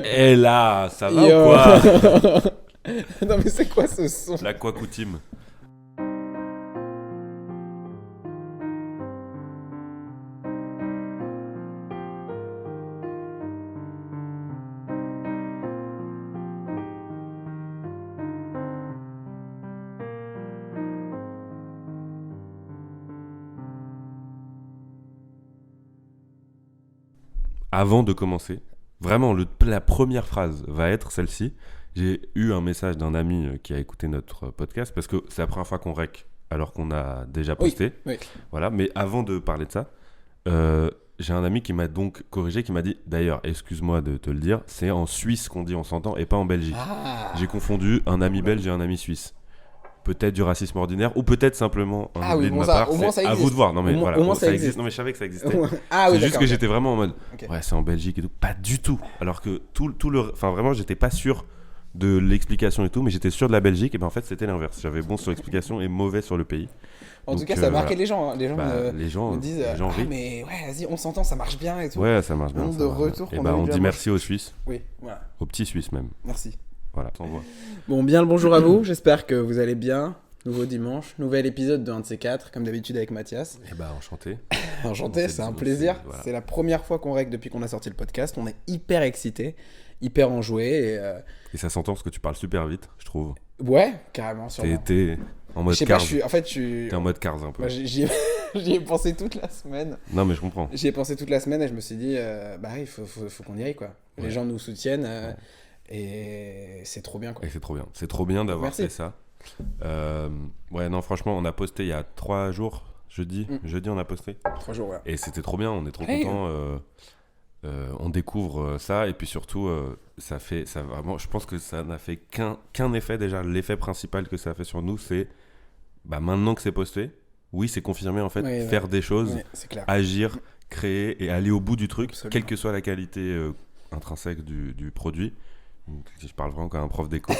Et là, ça va Yo. ou quoi? Non mais c'est quoi ce son? La quoi coutume. Avant de commencer, vraiment, la première phrase va être celle-ci. J'ai eu un message d'un ami qui a écouté notre podcast parce que c'est la première fois qu'on rec alors qu'on a déjà posté. Oui. Voilà, mais avant de parler de ça, j'ai un ami qui m'a donc corrigé, qui m'a dit, d'ailleurs, excuse-moi de te le dire, c'est en Suisse qu'on dit on s'entend et pas en Belgique. Ah. J'ai confondu un ami belge et un ami suisse. Peut-être du racisme ordinaire ou peut-être simplement un Ah oui, oubli de bon, ma ça- part. au moins, C'est ça à existe. vous de voir. Non mais Au voilà, moins, ça ça existe. Non mais je savais que ça existait. Ah oui, C'est juste d'accord. que j'étais vraiment en mode Ok. ouais, c'est en Belgique et tout. Pas du tout. Alors que tout le. Enfin, vraiment, j'étais pas sûr de l'explication et tout, mais j'étais sûr de la Belgique. Et ben en fait, c'était l'inverse. J'avais bon sur l'explication et mauvais sur le pays. En Donc, tout cas, ça a marqué voilà. les gens. Hein. Les gens Les gens, me disent les gens ah rient. mais ouais, vas-y, on s'entend, ça marche bien et tout. Ouais, ça marche Le bien. nombre ça de marche bien. retours Et qu'on ben a eu on de la dit bouche. merci aux Suisses, Oui, voilà. aux petits Suisses même. Merci. Voilà, t'envoies. Bon, bien le bonjour à vous. J'espère que vous allez bien. Nouveau dimanche, nouvel épisode de 1 de ces 4, comme d'habitude avec Mathias. Et ben enchanté. Enchanté, c'est un plaisir. Voilà. C'est la première fois qu'on règle depuis qu'on a sorti le podcast. On est hyper excités, hyper enjoués. Et ça s'entend parce que tu parles super vite, je trouve. Ouais, carrément, sûrement. T'es en Je mode sais pas, Cars. je suis. T'es en mode Cars un peu. Moi, j'y ai pensé toute la semaine. Non mais je comprends. J'y ai pensé toute la semaine et je me suis dit, bah il faut qu'on y aille quoi. Les Ouais. gens nous soutiennent et c'est trop bien quoi. Et c'est trop bien. C'est trop bien d'avoir Merci. fait ça. Ouais, non, franchement, on a posté il y a 3 jours. Jeudi, on a posté. 3 jours, voilà. Et c'était trop bien. On est trop Hey. contents. On découvre ça. Et puis surtout, ça vraiment. Je pense que ça n'a fait qu'un effet déjà. L'effet principal que ça a fait sur nous, c'est maintenant que c'est posté. Oui, c'est confirmé en fait. Ouais, faire des choses, Ouais, c'est clair. agir, créer et aller au bout du truc, Absolument. quelle que soit la qualité intrinsèque du produit. Donc, si je parle vraiment comme un prof d'éco.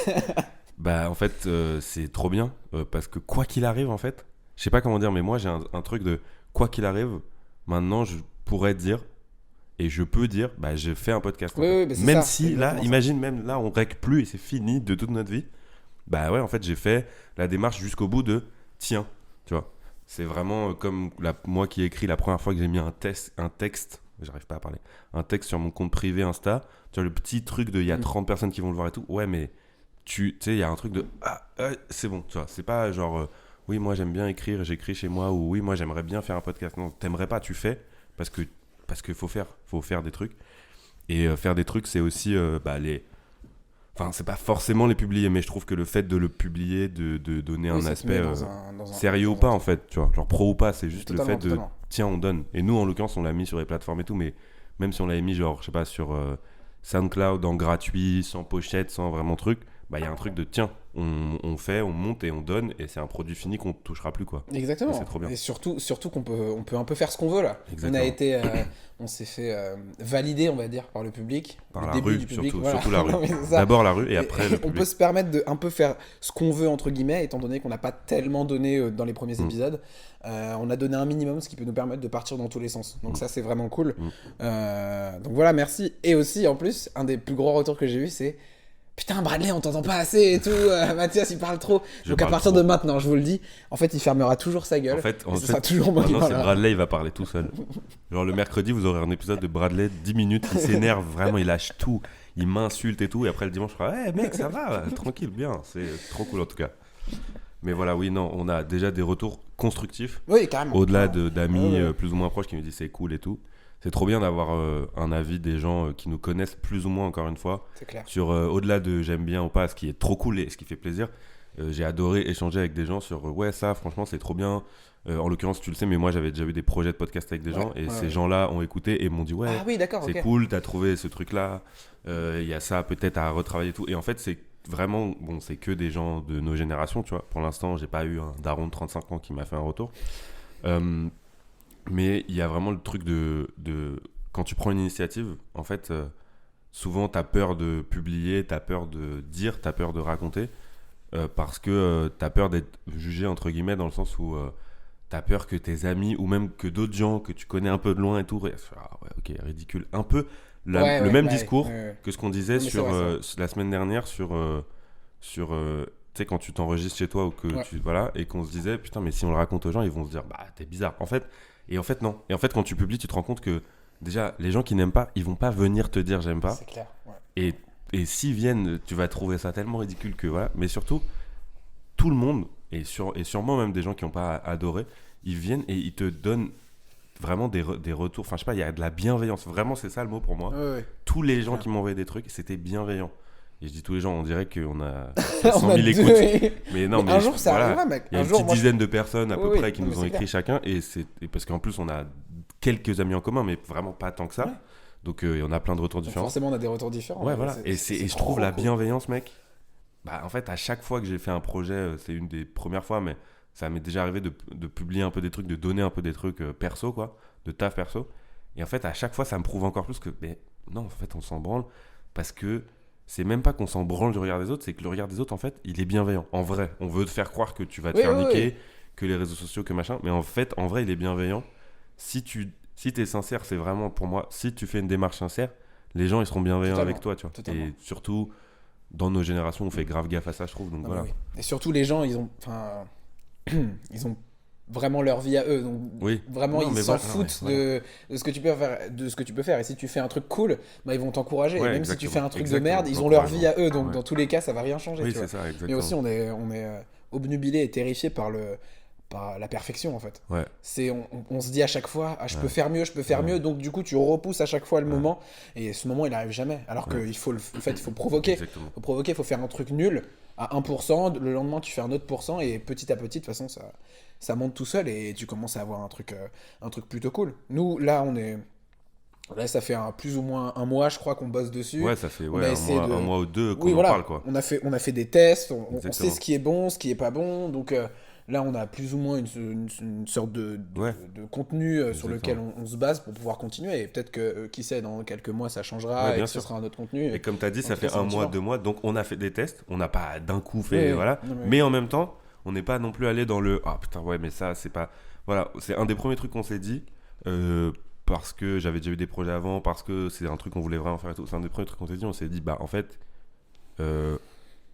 En fait, c'est trop bien parce que quoi qu'il arrive, en fait, je sais pas comment dire, mais moi j'ai un truc de quoi qu'il arrive, maintenant je pourrais dire et je peux dire, je fais un podcast. en Oui, fait. oui, mais c'est même ça, si c'est là, exactement ça. imagine même là, on règle plus et c'est fini de toute notre vie. Bah ouais, en fait, j'ai fait la démarche jusqu'au bout de tiens, tu vois. C'est vraiment comme moi qui ai écrit la première fois que j'ai mis un texte, j'arrive pas à parler, un texte sur mon compte privé Insta, tu vois, le petit truc de il y a 30 personnes qui vont le voir et tout. Ouais, mais tu sais, il y a un truc de c'est bon, tu vois. C'est pas genre oui, moi j'aime bien écrire, j'écris chez moi, ou oui, moi j'aimerais bien faire un podcast. Non, t'aimerais pas, tu fais parce que faut faire des trucs. Et faire des trucs, c'est aussi les. Enfin, c'est pas forcément les publier, mais je trouve que le fait de le publier, de donner Oui, un ça te aspect met dans un sérieux dans ou un pas truc. en fait, tu vois, genre pro ou pas, c'est juste Totalement, le fait de totalement. tiens, on donne. Et nous en l'occurrence, on l'a mis sur les plateformes et tout, mais même si on l'avait mis genre, je sais pas, sur SoundCloud en gratuit, sans pochette, sans vraiment truc, il y a un truc de tiens, on fait, on monte et on donne, et c'est un produit fini qu'on touchera plus quoi. Exactement. Et c'est trop bien. Et surtout qu'on peut un peu faire ce qu'on veut là. Exactement. On s'est fait valider, on va dire, par le public. Par le la début rue, du public, surtout, voilà. surtout la rue. Non, mais c'est ça. D'abord la rue et après le on public. peut se permettre de un peu faire ce qu'on veut entre guillemets, étant donné qu'on n'a pas tellement donné dans les premiers épisodes. On a donné un minimum, ce qui peut nous permettre de partir dans tous les sens. Donc ça, c'est vraiment cool. Donc voilà, merci. Et aussi, en plus, un des plus gros retours que j'ai eu, c'est putain, Bradley, on t'entend pas assez et tout. Mathias, il parle trop. Donc à parle partir trop. de maintenant, je vous le dis, en fait, il fermera toujours sa gueule. En fait, et ce sera toujours moi qui maintenant, c'est parlera. Bradley, il va parler tout seul. Genre le mercredi, vous aurez un épisode de Bradley, 10 minutes, il s'énerve vraiment, il lâche tout, il m'insulte et tout, et après le dimanche, je ferai hey, mec, ça va, tranquille, bien, c'est trop cool en tout cas. Mais voilà, oui, non, on a déjà des retours constructifs, Oui, carrément. au-delà Carrément. d'amis Ouais. plus ou moins proches qui me disent c'est cool et tout. C'est trop bien d'avoir un avis des gens qui nous connaissent plus ou moins, encore une fois, C'est clair. sur au-delà de j'aime bien ou pas, ce qui est trop cool et ce qui fait plaisir. J'ai adoré échanger avec des gens sur ouais, ça, franchement, c'est trop bien. En l'occurrence, tu le sais, mais moi, j'avais déjà eu des projets de podcast avec des gens et ces gens-là ont écouté et m'ont dit ouais, Ah oui, d'accord, c'est ok. cool, t'as trouvé ce truc-là, il y a ça peut-être à retravailler et tout. Et en fait, c'est vraiment, bon, c'est que des gens de nos générations, tu vois. Pour l'instant, j'ai pas eu un daron de 35 ans qui m'a fait un retour. Mais il y a vraiment le truc de quand tu prends une initiative, en fait, souvent t'as peur de publier, t'as peur de dire, t'as peur de raconter, parce que t'as peur d'être jugé entre guillemets dans le sens où t'as peur que tes amis ou même que d'autres gens que tu connais un peu de loin et tout, ah ouais, ok, ridicule, un peu le même discours que ce qu'on disait Non, mais sur c'est vrai, la semaine dernière sur tu sais, quand tu t'enregistres chez toi ou que Ouais. tu voilà, et qu'on se disait putain, mais si on le raconte aux gens, ils vont se dire bah t'es bizarre. En fait non. Et en fait, quand tu publies, tu te rends compte que déjà les gens qui n'aiment pas, ils vont pas venir te dire j'aime pas. C'est clair. Ouais. Et s'ils viennent, tu vas trouver ça tellement ridicule que voilà. Mais surtout, tout le monde et sûrement même des gens qui n'ont pas adoré, ils viennent et ils te donnent vraiment des retours. Enfin, je sais pas, il y a de la bienveillance. Vraiment, c'est ça le mot pour moi. Ouais. Tous les gens Clair. qui m'ont envoyé des trucs, c'était bienveillant. Et je dis tous les gens, on dirait qu'on a On 100 a 000 deux, écoutes. et- Mais non, Mais un jour, ça arrivera, mec. Il y a Un une jour, petite moi, dizaine de personnes à Oui, peu oui, près qui non, mais nous ont c'est écrit clair. chacun. Et parce qu'en plus, on a quelques amis en commun, mais vraiment pas tant que ça. Ouais. Donc, il y en a plein de retours Donc différents. forcément, on a des retours différents. Ouais, mais voilà. Et je trouve trop la cool. bienveillance, mec. Bah, en fait, à chaque fois que j'ai fait un projet, c'est une des premières fois, mais ça m'est déjà arrivé de publier un peu des trucs, de donner un peu des trucs perso, quoi, de taf perso. Et en fait, à chaque fois, ça me prouve encore plus que, mais non, en fait, on s'en branle parce que c'est même pas qu'on s'en branle du regard des autres, c'est que le regard des autres, en fait, il est bienveillant. En vrai, on veut te faire croire que tu vas te Oui, faire oui, niquer, oui. que les réseaux sociaux, que machin, mais en fait, en vrai, il est bienveillant. Si t'es sincère, c'est vraiment pour moi, si tu fais une démarche sincère, les gens, ils seront bienveillants Totalement. avec toi, tu vois. Totalement. Et surtout, dans nos générations, on fait grave gaffe à ça, je trouve. Donc Non, mais voilà. oui. Et surtout, les gens, enfin, ils ont vraiment leur vie à eux. Donc, Oui. vraiment, Non, ils mais s'en voilà, foutent ouais, de ce que tu peux faire, de ce que tu peux faire. Et si tu fais un truc cool, bah, ils vont t'encourager. Et Ouais, même si tu exactement. fais un truc de Exactement. merde, ils ont leur vie à eux. Donc, Ouais. dans tous les cas, ça va rien changer. Oui, Tu vois. c'est ça, Mais exactement. aussi, on est obnubilé et terrifié par la perfection, en fait. Ouais. On se dit à chaque fois, ah, je peux Ouais. faire mieux, je peux faire Ouais. mieux. Donc, du coup, tu repousses à chaque fois le Ouais. moment. Et ce moment, il arrive jamais. Alors Ouais. qu'il faut, en fait, il faut provoquer. Exactement. Faut provoquer, faut faire un truc nul à 1%, le lendemain tu fais un autre pourcent et petit à petit, de toute façon, ça monte tout seul et tu commences à avoir un truc plutôt cool. Nous, là, ça fait plus ou moins un mois, je crois, qu'on bosse dessus. Ouais, ça fait On a essayé de... un mois ou deux qu'on Oui, en voilà, parle, quoi. on a fait des tests, on sait Exactement. ce qui est bon, ce qui est pas bon, donc là, on a plus ou moins une sorte Ouais. de contenu sur lequel Exactement. on se base pour pouvoir continuer et peut-être que, qui sait, dans quelques mois, ça changera Ouais, et bien que ce sûr. sera un autre contenu. Et comme tu as dit, En ça tout cas, fait c'est un mois, motivant. 2 mois, donc on a fait des tests. On n'a pas d'un coup fait, Oui, oui. voilà. Non, Mais en même temps, on n'est pas non plus allé dans le ah putain, ouais, mais ça, c'est pas. Voilà, c'est un des premiers trucs qu'on s'est dit. Parce que j'avais déjà eu des projets avant, parce que c'est un truc qu'on voulait vraiment faire et tout. C'est un des premiers trucs qu'on s'est dit. On s'est dit, bah en fait,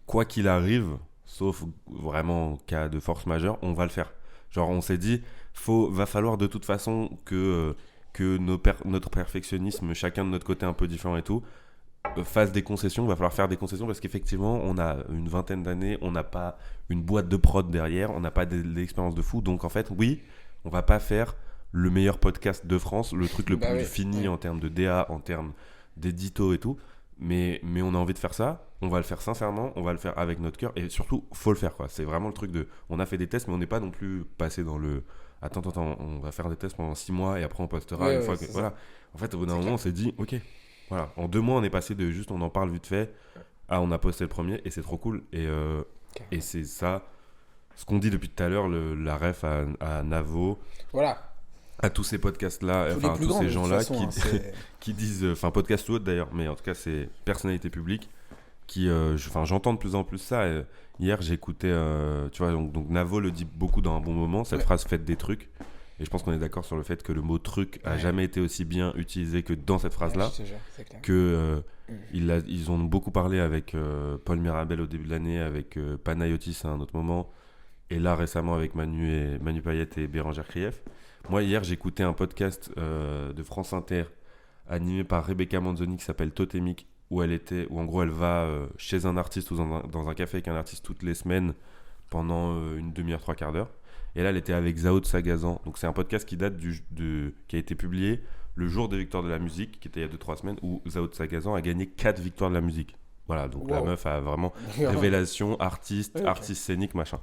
quoi qu'il arrive, sauf vraiment cas de force majeure, on va le faire. Genre, on s'est dit, va falloir de toute façon que notre perfectionnisme, chacun de notre côté un peu différent et tout, fasse des concessions. Il va falloir faire des concessions parce qu'effectivement, on a une vingtaine d'années, on n'a pas une boîte de prod derrière, on n'a pas l'expérience de fou. Donc en fait, oui, on va pas faire le meilleur podcast de France, le truc le Bah plus oui, fini ouais. en termes de DA, en termes d'édito et tout. Mais on a envie de faire ça, on va le faire sincèrement, on va le faire avec notre cœur et surtout, faut le faire, quoi. C'est vraiment le truc de. On a fait des tests, mais on n'est pas non plus passé dans le. Attends, on va faire des tests pendant 6 mois et après on postera Ouais, une ouais, fois que. c'est ça. Voilà. En fait, au bout d'un C'est moment, clair. on s'est dit, ok, voilà. En 2 mois, on est passé de juste on en parle vite fait à on a posté le premier et c'est trop cool. Et c'est ça, ce qu'on dit depuis tout à l'heure, la ref à Navo, Voilà, à tous ces podcasts-là, tous enfin les à plus tous grands, ces de toute gens-là façon, hein, c'est- qui disent, enfin podcast ou autre d'ailleurs, mais en tout cas c'est personnalité publique qui, j'entends de plus en plus ça. Hier j'écoutais, tu vois, donc Navo le dit beaucoup dans un bon moment, cette Ouais. phrase faites des trucs, et je pense qu'on est d'accord sur le fait que le mot truc a Ouais. jamais été aussi bien utilisé que dans cette phrase-là, Ouais, je te jure, c'est clair. que ils ont beaucoup parlé avec Paul Mirabel au début de l'année, avec Panayotis à un autre moment, et là récemment avec Manu Payette et Bérangère Krief. Moi hier j'écoutais un podcast de France Inter animé par Rebecca Manzoni qui s'appelle Totémique, où en gros elle va chez un artiste ou dans un café avec un artiste toutes les semaines pendant une demi-heure, 3/4 d'heure. Et là elle était avec Zao de Sagazan. Donc c'est un podcast qui date qui a été publié le jour des victoires de la musique, qui était il y a 2-3 semaines, où Zao de Sagazan a gagné 4 victoires de la musique. Voilà, donc la Wow. meuf a vraiment révélation, artiste, Ouais, ok. artiste scénique, machin.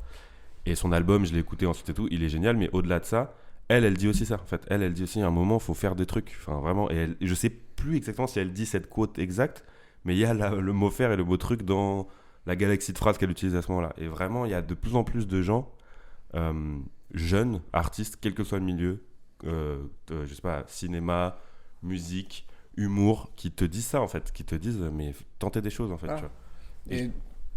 Et son album, je l'ai écouté ensuite et tout, il est génial, mais au-delà de ça, elle dit aussi ça. En fait, elle dit aussi à un moment, il faut faire des trucs. Enfin, vraiment. Et je sais plus exactement si elle dit cette quote exacte, mais il y a le mot faire et le mot truc dans la galaxie de phrases qu'elle utilise à ce moment-là. Et vraiment, il y a de plus en plus de gens, jeunes, artistes, quel que soit le milieu, je sais pas, cinéma, musique, humour, qui te disent ça en fait, qui te disent, mais tentez des choses en fait. Ah. Tu vois. Et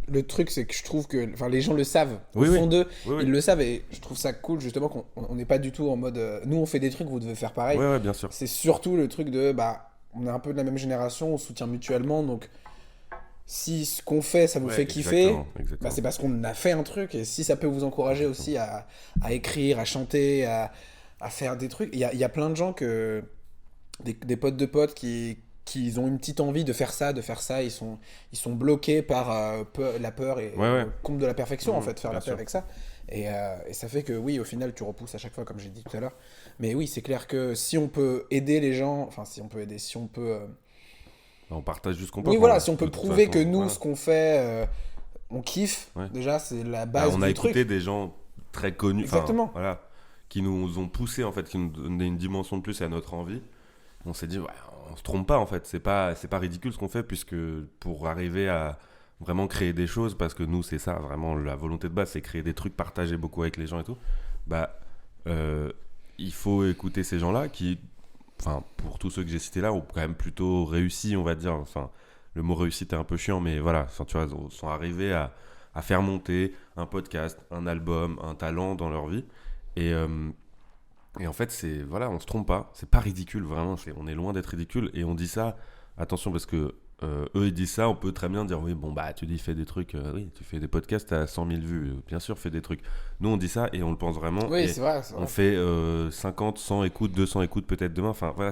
le truc, c'est que je trouve que les gens le savent. Au Oui, oui. fond d'eux, Oui, oui. ils le savent et je trouve ça cool justement qu'on n'est pas du tout en mode nous on fait des trucs, vous devez faire pareil. Ouais, bien sûr. C'est surtout le truc de on est un peu de la même génération, on se soutient mutuellement, donc si ce qu'on fait, ça vous fait kiffer, exactement. c'est parce qu'on a fait un truc, et si ça peut vous encourager aussi à écrire, à chanter, à faire des trucs, il y a plein de gens des potes de potes qui ont une petite envie de faire ça, ils sont bloqués par la peur et le compte de la perfection, en fait, faire la paix avec ça. Et ça fait que oui, au final, tu repousses à chaque fois, comme j'ai dit tout à l'heure. Mais oui, c'est clair que si on peut aider les gens, enfin, si on peut... On partage juste ce qu'on peut. Oui, voilà, si on peut prouver que nous, ce qu'on fait, on kiffe, déjà, c'est la base on a du truc. écouté des gens très connus, exactement. Voilà, qui nous ont poussé, en fait, qui nous donnaient une dimension de plus à notre envie. On s'est dit, on se trompe pas, en fait. C'est pas ridicule ce qu'on fait, puisque pour arriver à vraiment créer des choses, parce que nous, c'est ça, vraiment, la volonté de base, c'est créer des trucs, partager beaucoup avec les gens et tout. Il faut écouter ces gens-là qui, enfin, pour tous ceux que j'ai cités là, ont quand même plutôt réussi, on va dire. Enfin, le mot réussite est un peu chiant, mais voilà, enfin, tu vois, ils sont arrivés à faire monter un podcast, un album, un talent dans leur vie. Et en fait, on se trompe pas, c'est pas ridicule, vraiment, on est loin d'être ridicule. Et on dit ça, attention, parce que eux, ils disent ça, on peut très bien dire, oui, bon, tu dis, fais des trucs, oui, tu fais des podcasts à 100 000 vues, bien sûr, fais des trucs. Nous, on dit ça et on le pense vraiment. Oui, c'est vrai. On fait 50, 100 écoutes, 200 écoutes peut-être demain. Enfin, voilà,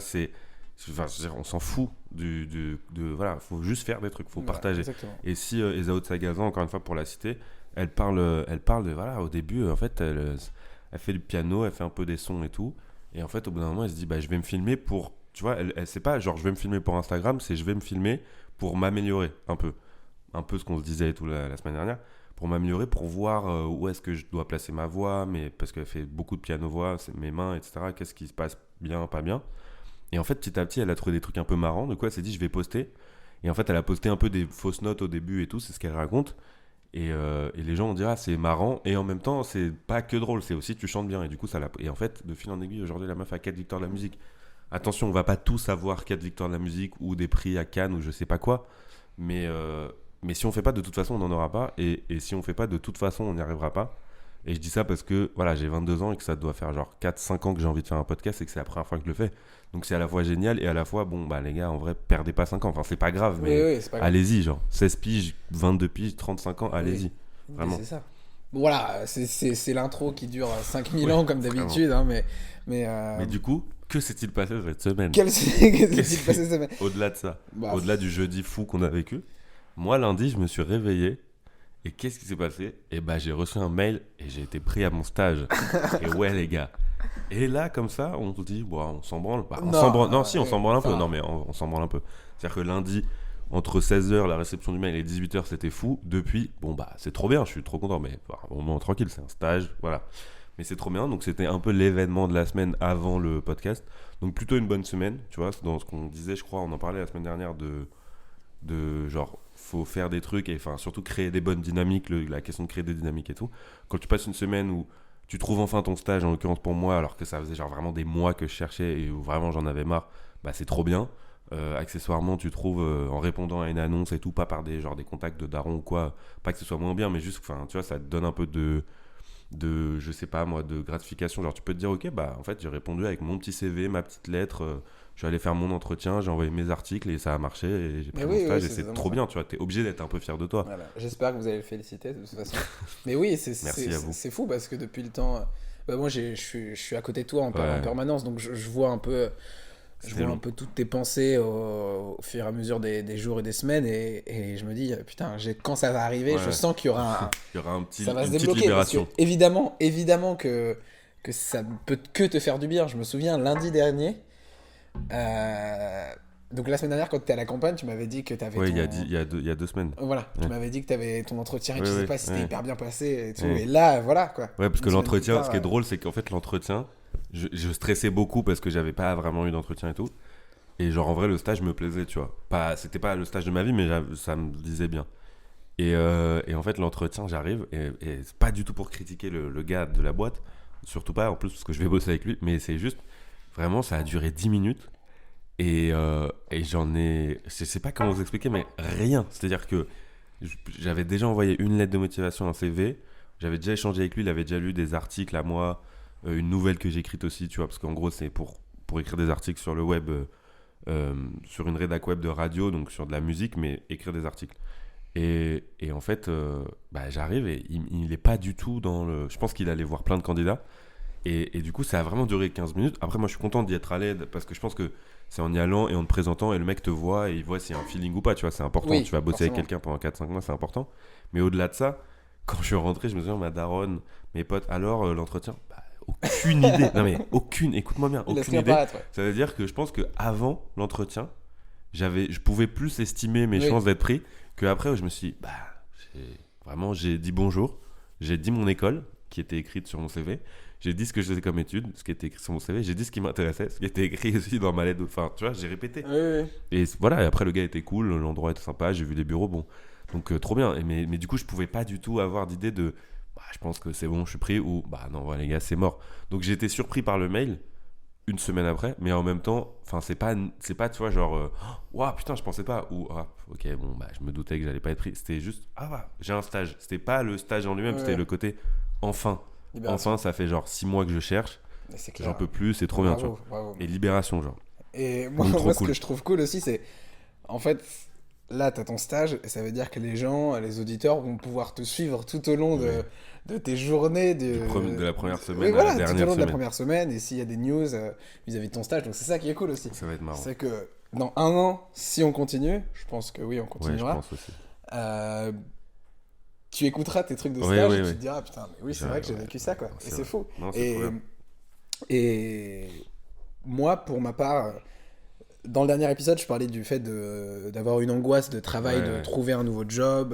on s'en fout voilà, faut juste faire des trucs, faut partager. Exactement. Et si Ezao Tsagavan, encore une fois pour la citer, elle parle de, voilà, au début, en fait, elle fait du piano, elle fait un peu des sons et tout. Et en fait, au bout d'un moment, elle se dit, je vais me filmer pour, tu vois, elle c'est pas genre je vais me filmer pour Instagram, c'est je vais me filmer pour m'améliorer un peu ce qu'on se disait et tout la semaine dernière, pour m'améliorer, pour voir où est-ce que je dois placer ma voix, mais parce qu'elle fait beaucoup de piano-voix, mes mains, etc. Qu'est-ce qui se passe bien, pas bien. Et en fait, petit à petit, elle a trouvé des trucs un peu marrants. Du coup, elle s'est dit, je vais poster. Et en fait, elle a posté un peu des fausses notes au début et tout, c'est ce qu'elle raconte. Et les gens ont dit, c'est marrant. Et en même temps, c'est pas que drôle, c'est aussi tu chantes bien. Et du coup, et en fait, de fil en aiguille, aujourd'hui, la meuf a 4 victoires de la musique. Attention, on va pas tous avoir 4 victoires de la musique ou des prix à Cannes ou je sais pas quoi. Mais si on fait pas, de toute façon, on n'en aura pas. Et si on fait pas, de toute façon, on n'y arrivera pas. Et je dis ça parce que voilà, j'ai 22 ans et que ça doit faire genre 4-5 ans que j'ai envie de faire un podcast et que c'est la première fois que je le fais. Donc c'est à la fois génial et à la fois, bon, les gars, en vrai, perdez pas 5 ans. Enfin, c'est pas grave, mais c'est pas grave. allez-y, genre 16 piges, 22 piges, 35 ans, allez-y. Vraiment. C'est ça. Bon, voilà, c'est l'intro qui dure 5000 ans comme d'habitude. Hein, mais du coup, que s'est-il passé cette semaine? Qu'est-ce s'est-il passé cette semaine? Au-delà de ça, au-delà du jeudi fou qu'on a vécu, moi lundi, je me suis réveillé. Et qu'est-ce qui s'est passé? J'ai reçu un mail et j'ai été pris à mon stage. Et ouais, les gars. Et là, comme ça, on se dit, on s'en branle. On s'en branle. Non, si, on s'en branle un peu. Non, mais on s'en branle un peu. C'est-à-dire que lundi, entre 16h, la réception du mail, et 18h, c'était fou. Depuis, c'est trop bien, je suis trop content. Mais au moment tranquille, c'est un stage, voilà. Mais c'est trop bien. Donc, c'était un peu l'événement de la semaine avant le podcast. Donc, plutôt une bonne semaine, tu vois. C'est dans ce qu'on disait, je crois, on en parlait la semaine dernière de genre faut faire des trucs et enfin surtout créer des bonnes dynamiques, la question de créer des dynamiques et tout. Quand tu passes une semaine où tu trouves enfin ton stage, en l'occurrence pour moi, alors que ça faisait genre vraiment des mois que je cherchais et où vraiment j'en avais marre, c'est trop bien. Accessoirement, tu trouves en répondant à une annonce et tout, pas par des contacts de daron ou quoi, pas que ce soit moins bien, mais juste, enfin, tu vois, ça te donne un peu de je sais pas moi, de gratification. Genre tu peux te dire, ok, en fait j'ai répondu avec mon petit CV, ma petite lettre, je suis allé faire mon entretien, j'ai envoyé mes articles et ça a marché et j'ai pris mon stage et c'est trop bien, tu vois, t'es obligé d'être un peu fier de toi. Voilà. J'espère que vous allez le féliciter de toute façon. Mais oui, c'est fou parce que depuis le temps, moi je suis à côté de toi en permanence, donc je vois un peu toutes tes pensées au fur et à mesure des jours et des semaines et je me dis putain, quand ça va arriver, je sens qu'il y aura ça va se débloquer libération. Parce que, évidemment que ça ne peut que te faire du bien. Je me souviens lundi dernier, donc la semaine dernière quand tu étais à la campagne, tu m'avais dit que tu avais il y a 2 semaines. Voilà, tu m'avais dit que tu avais ton entretien et tu sais pas si c'était hyper bien passé et tout. Et là, voilà quoi. Ouais, parce que l'entretien, ce qui est drôle, c'est qu'en fait l'entretien, je stressais beaucoup parce que j'avais pas vraiment eu d'entretien et tout. Et genre en vrai le stage me plaisait, tu vois. C'était pas le stage de ma vie, mais ça me disait bien. Et en fait l'entretien, j'arrive et c'est pas du tout pour critiquer le gars de la boîte, surtout pas en plus parce que je vais bosser avec lui, mais c'est juste vraiment ça a duré 10 minutes et je sais pas comment vous expliquer, mais rien. C'est-à-dire que j'avais déjà envoyé une lettre de motivation, un CV, j'avais déjà échangé avec lui, il avait déjà lu des articles à moi, une nouvelle que j'ai écrite aussi, tu vois, parce qu'en gros c'est pour écrire des articles sur le web. sur une rédac web de radio, donc sur de la musique, mais écrire des articles. Et en fait, j'arrive et il est pas du tout dans le... Je pense qu'il allait voir plein de candidats. Et du coup, ça a vraiment duré 15 minutes. Après, moi, je suis content d'y être à l'aide parce que je pense que c'est en y allant et en te présentant et le mec te voit et il voit s'il y a un feeling ou pas. Tu vois, c'est important. Oui, tu vas bosser forcément. avec quelqu'un pendant 4-5 mois, c'est important. Mais au-delà de ça, quand je suis rentré, je me souviens, ma daronne, mes potes, alors l'entretien, aucune idée. Non, mais aucune, écoute-moi bien, Il laisse aucune rien idée. paraître, ouais. Ça veut dire que je pense qu'avant l'entretien, je pouvais plus estimer mes Oui. chances d'être pris qu'après où je me suis dit, j'ai dit bonjour, j'ai dit mon école qui était écrite sur mon CV, j'ai dit ce que je faisais comme étude, ce qui était écrit sur mon CV, j'ai dit ce qui m'intéressait, ce qui était écrit aussi dans ma lettre, enfin tu vois, j'ai répété. Oui, oui. Et voilà, et après le gars était cool, l'endroit était sympa, j'ai vu des bureaux, bon, donc trop bien. Mais du coup, je pouvais pas du tout avoir d'idée de, je pense que c'est bon, je suis pris, ou non, voilà, les gars, c'est mort. Donc j'ai été surpris par le mail une semaine après, mais en même temps, enfin c'est pas tu vois genre waouh putain je pensais pas, ou ok bon je me doutais que j'allais pas être pris, c'était juste j'ai un stage, c'était pas le stage en lui-même, Ouais. c'était le côté enfin Libération. ça fait genre 6 mois que je cherche, Mais c'est clair. j'en peux plus, c'est trop bien, tu vois. Bravo. Et libération genre. Et moi, Donc, trop ce cool. que je trouve cool aussi, c'est en fait, là, tu as ton stage, et ça veut dire que les gens, les auditeurs vont pouvoir te suivre tout au long Ouais. de tes journées. De la première semaine Oui, à voilà, la tout au dernière long de la semaine. première semaine, et s'il y a des news vis-à-vis de ton stage. Donc c'est ça qui est cool aussi. Ça va être marrant. C'est que dans 1 an, si on continue, je pense que oui, on Ouais, je continuera. pense aussi. Tu écouteras tes trucs de Ouais, stage ouais, et tu ouais. te diras, putain, mais oui, c'est Ouais, vrai que j'ai ouais. vécu ça, quoi. Non, Et c'est c'est vrai. fou. Non, c'est trop bien. Et moi, pour ma part, dans le dernier épisode, je parlais du fait d'avoir une angoisse de travail, Ouais, de ouais. trouver un nouveau job,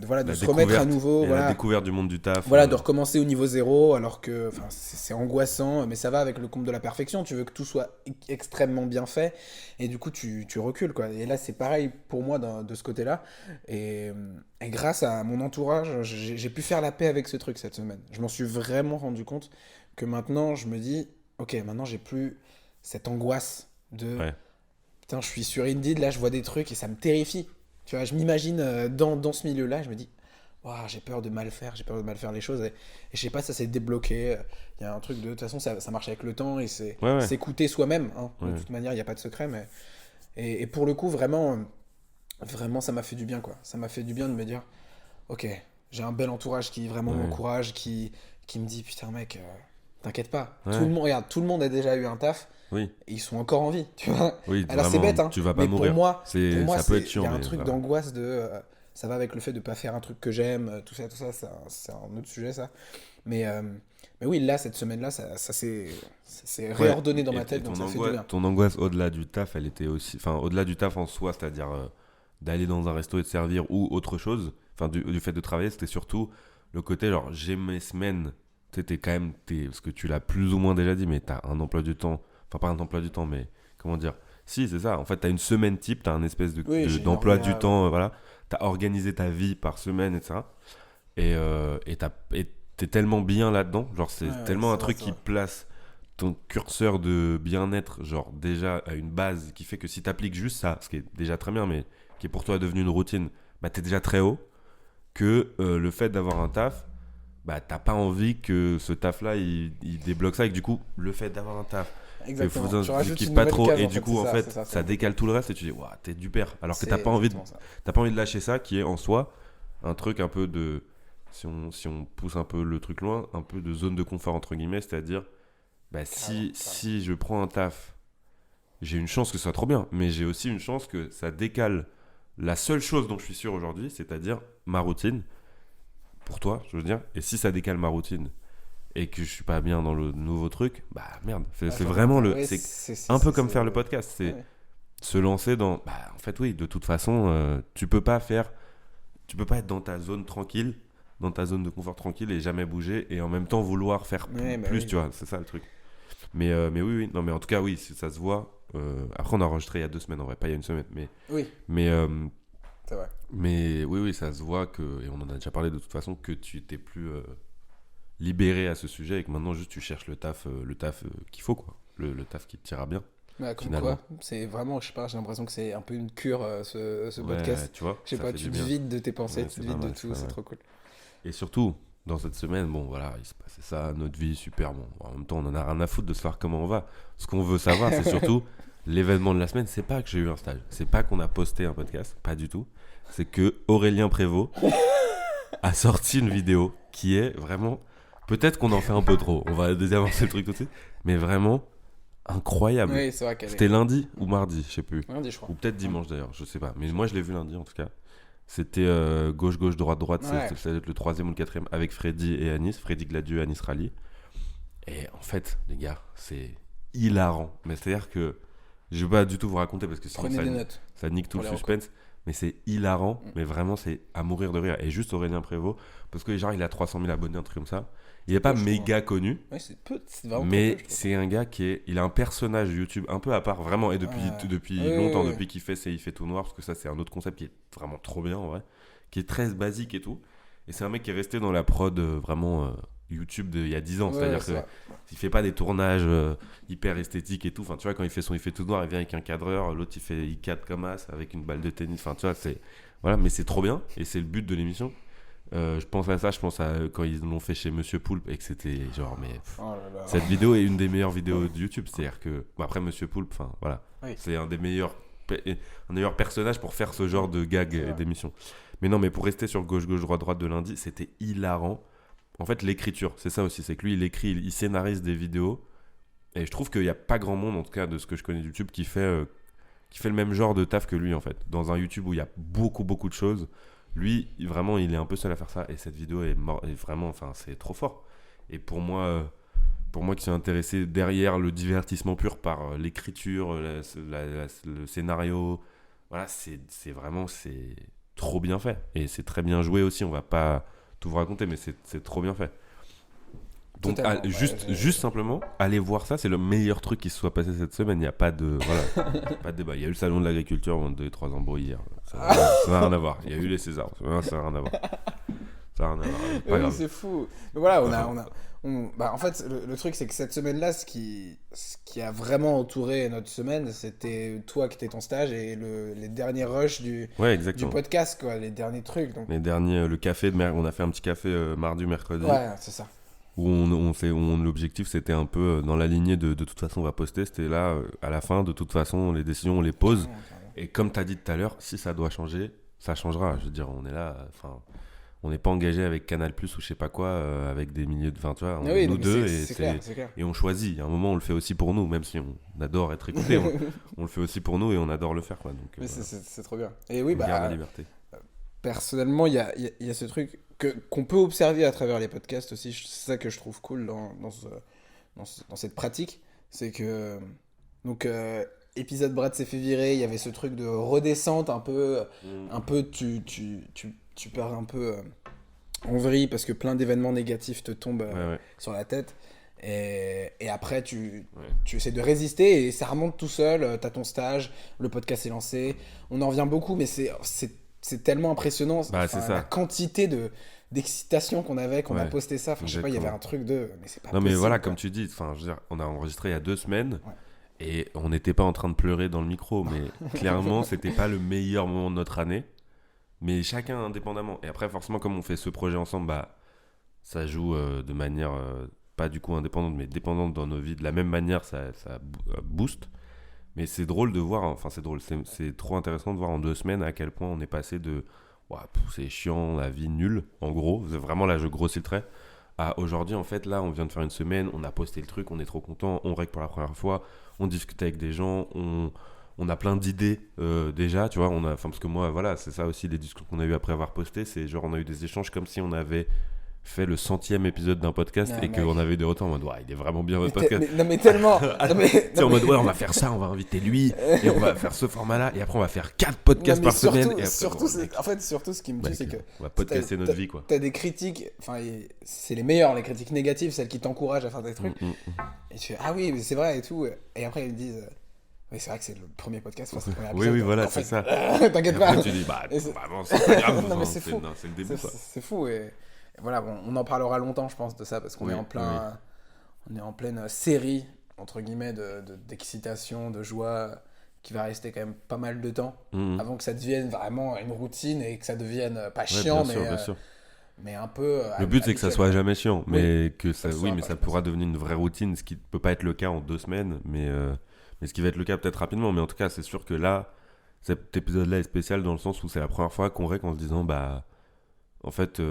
voilà, de La se remettre à découverte, nouveau, et la voilà, découverte du monde du taf. voilà, de recommencer au niveau zéro, alors que enfin, c'est angoissant, mais ça va avec le comble de la perfection. Tu veux que tout soit extrêmement bien fait, et du coup, tu recules, quoi. Et là, c'est pareil pour moi de ce côté-là. Et grâce à mon entourage, j'ai pu faire la paix avec ce truc cette semaine. Je m'en suis vraiment rendu compte que maintenant, je me dis, ok, maintenant, j'ai plus cette angoisse de Ouais. putain, je suis sur Indeed, là, je vois des trucs et ça me terrifie. Tu vois, je m'imagine dans ce milieu-là, je me dis, ouah, j'ai peur de mal faire, j'ai peur de mal faire les choses. Et je sais pas, ça s'est débloqué. Il y a un truc de toute façon, ça marche avec le temps et c'est Ouais, ouais. s'écouter soi-même. Hein. Ouais. De toute manière, il n'y a pas de secret. Mais... Et pour le coup, vraiment, ça m'a fait du bien, quoi. Ça m'a fait du bien de me dire, ok, j'ai un bel entourage qui vraiment Ouais. m'encourage, qui me dit, putain, mec, t'inquiète pas. Ouais. Regarde, tout le monde a déjà eu un taf. Oui. Et ils sont encore en vie, tu vois. Oui, Alors c'est vraiment, bête, hein. tu vas pas Mais mourir. pour moi, Ça peut être chiant. il y a un mais truc voilà. d'angoisse de. Ça va avec le fait de pas faire un truc que j'aime, tout ça, c'est un autre sujet, ça. Mais oui, là, cette semaine-là, ça s'est réordonné dans Et- ma tête, et donc ton ça fait du angoisse, bien. ton angoisse au-delà du taf, elle était aussi. Enfin, au-delà du taf en soi, c'est-à-dire d'aller dans un resto et de servir ou autre chose, enfin, du fait de travailler, c'était surtout le côté, genre, j'ai mes semaines. Tu sais, parce que tu l'as plus ou moins déjà dit, mais t'as un emploi du temps. Enfin, pas un emploi du temps, mais comment dire. Si, c'est ça. En fait, t'as une semaine type, t'as un espèce Oui, j'ai une d'emploi orga, du temps, voilà. T'as organisé ta vie par semaine, etc. Et t'es tellement bien là-dedans. Genre, c'est Ouais, tellement c'est un vrai, truc c'est qui vrai. place ton curseur de bien-être, genre, déjà à une base qui fait que si t'appliques juste ça, ce qui est déjà très bien, mais qui est pour toi devenu une routine, bah, t'es déjà très haut. Que le fait d'avoir un taf, bah, t'as pas envie que ce taf-là, il débloque ça. Et que du coup, le fait d'avoir un taf, Exactement. faut Tu rajoutes kiffe une pas nouvelle trop, case, et en du coup, c'est en ça, fait, c'est ça, ça décale tout le reste et tu dis, waouh, t'es du père. Alors que c'est t'as pas envie exactement ça. de lâcher ça, qui est en soi un truc un peu de, si on pousse un peu le truc loin, un peu de zone de confort entre guillemets, c'est-à-dire, bah, Carrément. si je prends un taf, j'ai une chance que ce soit trop bien, mais j'ai aussi une chance que ça décale la seule chose dont je suis sûr aujourd'hui, c'est-à-dire ma routine, pour toi, je veux dire, et si ça décale ma routine et que je suis pas bien dans le nouveau truc, bah merde, c'est Ouais, vraiment ouais, c'est un peu comme faire le podcast, c'est ouais. se lancer dans, bah en fait oui, de toute façon, tu peux pas être dans ta zone tranquille, dans ta zone de confort tranquille et jamais bouger et en même temps vouloir faire Ouais, bah plus, oui. tu vois, c'est ça le truc. Mais oui, non mais en tout cas oui, ça se voit. Après on a enregistré il y a 2 semaines en vrai, pas il y a une semaine, Oui, mais c'est vrai. mais oui, ça se voit que, et on en a déjà parlé de toute façon, que tu t'es plus libéré à ce sujet et que maintenant juste tu cherches le taf qu'il faut, quoi. Le taf qui te tira bien. Bah, comme Finalement. quoi, c'est vraiment, je sais pas, j'ai l'impression que c'est un peu une cure, ce Ouais, podcast. tu vois, Je sais ça pas, fait tu du te bien. vides de tes pensées, Ouais, tu c'est te pas vides de mal, c'est tout, pas c'est mal. trop cool. Et surtout, dans cette semaine, bon voilà, il se passait ça, notre vie, super bon. En même temps, on en a rien à foutre de savoir comment on va. Ce qu'on veut savoir, c'est surtout l'événement de la semaine, c'est pas que j'ai eu un stage. C'est pas qu'on a posté un podcast. Pas du tout. C'est que Aurélien Prévost a sorti une vidéo qui est vraiment... Peut-être qu'on en fait un peu trop. On va désamorcer le truc tout de suite. Mais vraiment incroyable. Oui, c'est vrai qu'elle C'était est... lundi ou mardi, je sais plus. Lundi, je crois. Ou peut-être dimanche d'ailleurs, je sais pas. Mais moi, je l'ai vu lundi en tout cas. C'était gauche, droite. Ouais. Ça doit être le 3e ou le 4e avec Freddy et Anis. Freddy Gladieux et Anis Rally. Et en fait, les gars, c'est hilarant. Mais c'est-à-dire que je vais pas du tout vous raconter parce que sinon Prenez des notes. ça nique tout Pour le les suspense. Mais c'est hilarant. Mais vraiment, c'est à mourir de rire. Et juste Aurélien Prévost, parce que genre, il a 300 000 abonnés, un truc comme ça. Il est pas peu, je méga connu. Ouais, c'est peu, c'est vraiment Mais peu, je trouve. c'est un gars qui est. Il a un personnage YouTube un peu à part, vraiment. Et depuis Ouais, longtemps, ouais. depuis qu'il fait Il fait tout noir, parce que ça, c'est un autre concept qui est vraiment trop bien en vrai. Qui est très basique et tout. Et c'est un mec qui est resté dans la prod vraiment YouTube il y a 10 ans. Ouais, C'est-à-dire c'est vrai. qu'il fait pas des tournages hyper esthétiques et tout. Enfin, tu vois, quand il fait tout noir, il vient avec un cadreur. L'autre, il cadre comme as avec une balle de tennis. Enfin, tu vois, c'est. Voilà, mais c'est trop bien. Et c'est le but de l'émission. Je pense à ça, je pense à quand ils l'ont fait chez Monsieur Poulpe et que c'était genre mais Oh là là. cette vidéo est une des meilleures vidéos de YouTube, c'est-à-dire que bon, après Monsieur Poulpe, enfin voilà, Oui. c'est un des meilleurs personnages pour faire ce genre de gag C'est et vrai. d'émission. Mais non, mais pour rester sur gauche droite de lundi, c'était hilarant. En fait, l'écriture, c'est ça aussi, c'est que lui il écrit, il scénarise des vidéos et je trouve qu'il n'y a pas grand monde en tout cas de ce que je connais de YouTube qui fait le même genre de taf que lui en fait. Dans un YouTube où il y a beaucoup de choses. Lui, vraiment, il est un peu seul à faire ça. Et cette vidéo est vraiment, enfin, c'est trop fort. Et pour moi qui suis intéressé derrière le divertissement pur par l'écriture, le scénario, voilà, c'est vraiment, c'est trop bien fait. Et c'est très bien joué aussi. On va pas tout vous raconter, mais c'est trop bien fait. Donc, Totalement, ouais, juste simplement, allez voir ça. C'est le meilleur truc qui se soit passé cette semaine. Il n'y a pas de, voilà, pas de débat. Il y a eu le salon de l'agriculture, 2 3 embrouilles hier. Ça n'a rien à voir. Il y a eu les Césars. Ça n'a rien à voir. Ça n'a rien à voir. Pas Oui, grave. c'est fou. Mais voilà, bah, en fait, le truc, c'est que cette semaine-là, ce qui a vraiment entouré notre semaine, c'était toi qui étais ton stage et les derniers rushs Ouais, du exactement. podcast, quoi, les derniers trucs. Donc... Les derniers, le café on a fait un petit café mardi, mercredi. Ouais, c'est ça. Où l'objectif c'était un peu dans la lignée de toute façon on va poster. C'était là, à la fin, de toute façon, les décisions on les pose. Carrément. Et comme tu as dit tout à l'heure, si ça doit changer, ça changera. Je veux dire, on est là, enfin, on n'est pas engagé avec Canal Plus ou je sais pas quoi, avec des milliers de. Enfin, tu vois, Ah oui, nous non, mais deux, c'est clair, c'est clair. et on choisit. Il y a un moment, on le fait aussi pour nous, même si on adore être écouté. On le fait aussi pour nous et on adore le faire, quoi. Donc, Mais voilà. c'est trop bien. Et oui, On garde la bah, liberté. personnellement, il y a ce truc qu'on peut observer à travers les podcasts aussi. C'est ça que je trouve cool dans cette pratique. C'est que, donc, épisode Brad s'est fait virer, il y avait ce truc de redescente un peu tu pars un peu en vrille parce que plein d'événements négatifs te tombent Ouais. sur la tête. Et après, tu Ouais. essaies de résister et ça remonte tout seul. T'as ton stage, le podcast est lancé. On en revient beaucoup, mais c'est tellement impressionnant. Bah, Enfin, c'est ça. la quantité d'excitation qu'on avait, qu'on a Ouais, posté ça. Enfin, je sais pas, il y avait un truc de. Mais c'est pas Non, mais possible, voilà, quoi. comme tu dis, enfin, je veux dire, on a enregistré il y a 2 semaines Ouais. et on n'était pas en train de pleurer dans le micro, mais clairement, c'était pas le meilleur moment de notre année. Mais chacun indépendamment. Et après, forcément, comme on fait ce projet ensemble, bah, ça joue de manière pas du coup indépendante, mais dépendante dans nos vies. De la même manière, ça booste. Mais c'est drôle de voir, enfin, c'est drôle, c'est trop intéressant de voir en 2 semaines à quel point on est passé de ouah, c'est chiant, la vie nulle, en gros. C'est vraiment là, je grossis le trait. À aujourd'hui, en fait, là, on vient de faire une semaine, on a posté le truc, on est trop content, on règle pour la première fois, on discute avec des gens, on a plein d'idées déjà, tu vois, parce que moi, voilà, c'est ça aussi les discussions qu'on a eu après avoir posté, c'est genre on a eu des échanges comme si on avait fait le 100e épisode d'un podcast Non, et mec. qu'on avait eu des retours en mode ouais, il est vraiment bien Mais votre podcast. non, mais tellement. Non, mais- Tu sais, non, en mais- mode ouais, on va faire ça, on va inviter lui et on va faire ce format là et après on va faire 4 podcasts non, mais par semaine surtout, et après, surtout, bon, mec, en fait, surtout, ce qui me tue, mec, c'est que on va podcaster notre t'as- vie quoi. t'as des critiques, enfin, c'est les meilleures, les critiques négatives, celles qui t'encouragent à faire des trucs. Et tu fais, ah oui, mais c'est vrai et tout. Et après, ils me disent, oui, c'est vrai que c'est le premier podcast, enfin, c'est le premier Oui, épisode. oui, voilà, En c'est fait, ça. T'inquiète Et pas. après tu dis bah Et c'est- vraiment c'est pas grave, Non, mais enfin, c'est fou. c'est le début quoi. C'est fou. Et voilà, bon, on en parlera longtemps, je pense, de ça, parce qu'on Oui, est en plein, on est en pleine série, entre guillemets, d'excitation, de joie, qui va rester quand même pas mal de temps, Mhm. avant que ça devienne vraiment une routine et que ça devienne pas Ouais, chiant, bien sûr, bien mais, sûr. mais un peu. Le but c'est que ça soit jamais chiant, mais que Ça ça, le oui, sera mais pas, ça je pense. pourra devenir une vraie routine, ce qui peut pas être le cas en 2 semaines, mais Et ce qui va être le cas peut-être rapidement, mais en tout cas, c'est sûr que là, cet épisode-là est spécial dans le sens où c'est la première fois qu'on rec en se disant, bah, en fait,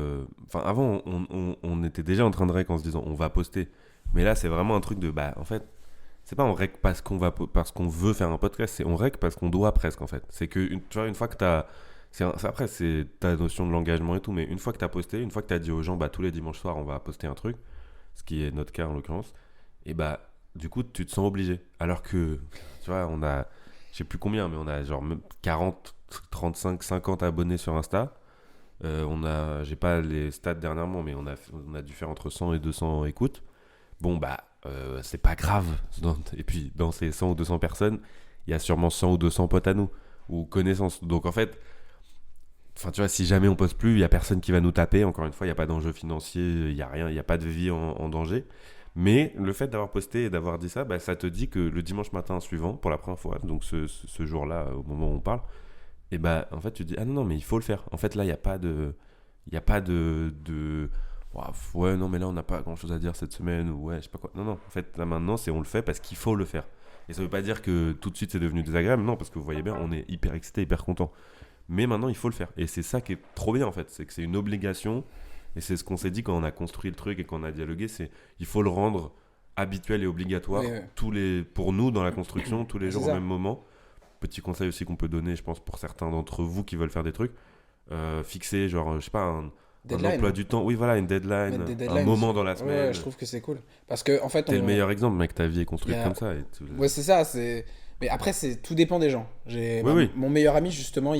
avant, on était déjà en train de rec en se disant, on va poster. Mais là, c'est vraiment un truc de, bah, en fait, c'est pas on rec parce qu'on veut faire un podcast, c'est on rec parce qu'on doit presque, en fait. C'est que, tu vois, une fois que t'as. Après, c'est ta notion de l'engagement et tout, mais une fois que t'as posté, une fois que t'as dit aux gens, bah, tous les dimanches soirs, on va poster un truc, ce qui est notre cas en l'occurrence, et bah, du coup, tu te sens obligé. Alors que, tu vois, on a, je sais plus combien, mais on a genre même 40, 35, 50 abonnés sur Insta. J'ai pas les stats dernièrement, mais on a dû faire entre 100 et 200 écoutes. Bon, bah, c'est pas grave. Et puis, dans ces 100 ou 200 personnes, il y a sûrement 100 ou 200 potes à nous, ou connaissances. Donc, en fait, enfin, tu vois, si jamais on poste plus, il y a personne qui va nous taper. Encore une fois, il n'y a pas d'enjeu financier, il y a rien, il n'y a pas de vie en danger. Mais le fait d'avoir posté et d'avoir dit ça, bah, ça te dit que le dimanche matin suivant, pour la première fois, donc ce jour-là, au moment où on parle, et bah, en fait, tu te dis, ah non, non, mais il faut le faire. En fait, là, il n'y a pas de. Il n'y a pas de ouah, ouais, non, mais là, on n'a pas grand-chose à dire cette semaine, ou ouais, je sais pas quoi. Non, non, en fait, là, maintenant, c'est on le fait parce qu'il faut le faire. Et ça veut pas dire que tout de suite, c'est devenu désagréable, non, parce que vous voyez bien, on est hyper excité, hyper content. Mais maintenant, il faut le faire. Et c'est ça qui est trop bien, en fait. C'est que c'est une obligation. Et c'est ce qu'on s'est dit quand on a construit le truc et qu'on a dialogué. C'est il faut le rendre habituel et obligatoire pour nous dans la construction, tous les jours au même moment. Petit conseil aussi qu'on peut donner, je pense, pour certains d'entre vous qui veulent faire des trucs. Fixer, genre, je sais pas, un emploi du temps. Oui, voilà, une deadline, un moment dans la semaine. Ouais, je trouve que c'est cool. Parce que, en fait, t'es le meilleur exemple, mec. Ta vie est construite comme ça. Ouais, c'est ça. Mais après, tout dépend des gens. Mon meilleur ami, justement,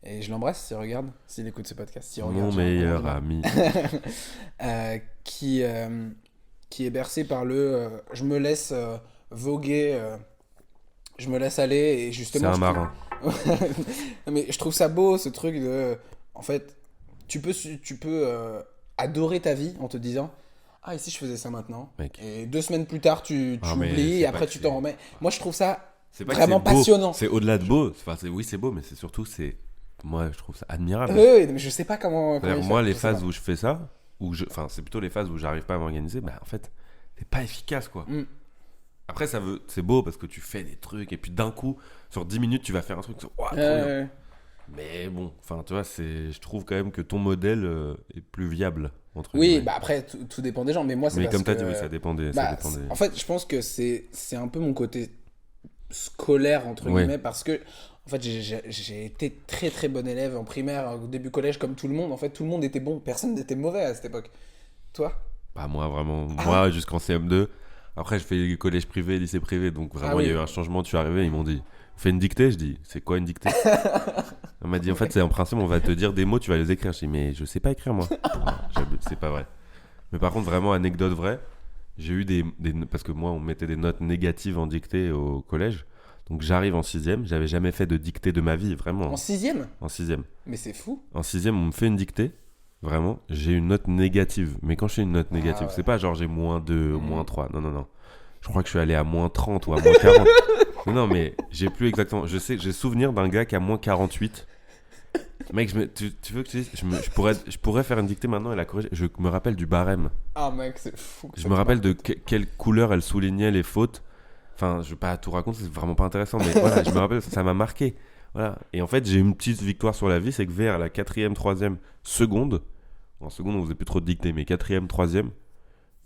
et je l'embrasse s'il regarde, s'il écoute ce podcast. Mon meilleur ami. Qui est bercé par je me laisse voguer, je me laisse aller. Et justement, c'est un marin. Mais je trouve ça beau, ce truc de. En fait, tu peux adorer ta vie en te disant. Ah, et si je faisais ça maintenant? Mec. Et 2 semaines plus tard, tu oublies et après tu t'en remets. Moi, je trouve ça vraiment c'est beau. passionnant. C'est au-delà de beau. Enfin, oui, c'est beau, mais c'est surtout, moi, je trouve ça admirable. Oui, mais je sais pas comment moi, les phases où je fais ça, enfin, c'est plutôt les phases où j'arrive pas à m'organiser, bah, en fait, c'est pas efficace, quoi. Après, c'est beau parce que tu fais des trucs et puis d'un coup, sur 10 minutes, tu vas faire un truc. Trop bien. Mais bon, enfin, tu vois, je trouve quand même que ton modèle est plus viable. Oui, bah après, tout dépend des gens. Mais moi, c'est comme tu as dit, oui, ça dépendait. En fait, je pense que c'est un peu mon côté scolaire, entre guillemets, parce que en fait, j'ai été très très bon élève en primaire, au début collège, comme tout le monde. En fait, tout le monde était bon, personne n'était mauvais à cette époque. Toi? Bah, moi, vraiment, moi, jusqu'en CM2. Après, je fais collège privé, lycée privé, donc vraiment, il y a eu un changement. Je suis arrivé, ils m'ont dit, fais une dictée. Je dis, c'est quoi une dictée? On m'a dit, en fait, c'est en principe, on va te dire des mots, tu vas les écrire. Je dis, mais je sais pas écrire, moi. C'est pas vrai. Mais par contre, vraiment, anecdote vraie, j'ai eu parce que moi, on mettait des notes négatives en dictée au collège. Donc j'arrive en 6ème, j'avais jamais fait de dictée de ma vie, vraiment. En 6ème? En 6ème. Mais c'est fou. En 6ème, on me fait une dictée. Vraiment, j'ai une note négative. Mais quand je fais une note négative, c'est pas genre j'ai -2, -3. Non, non, non. Je crois que je suis allé à -30 ou à -40. Non, mais j'ai plus exactement. Je sais, j'ai souvenir d'un gars qui a -48. Mec, tu veux que je pourrais faire une dictée maintenant et la corriger. Je me rappelle du barème. Ah, mec, c'est fou. Je me rappelle de quelle couleur elle soulignait les fautes. Enfin, je vais pas tout raconter, c'est vraiment pas intéressant. Mais voilà, je me rappelle, ça m'a marqué. Voilà. Et en fait, j'ai une petite victoire sur la vie, c'est que vers la 4e, 3e seconde, en seconde, on faisait plus trop de dictée, mais 4e, 3e,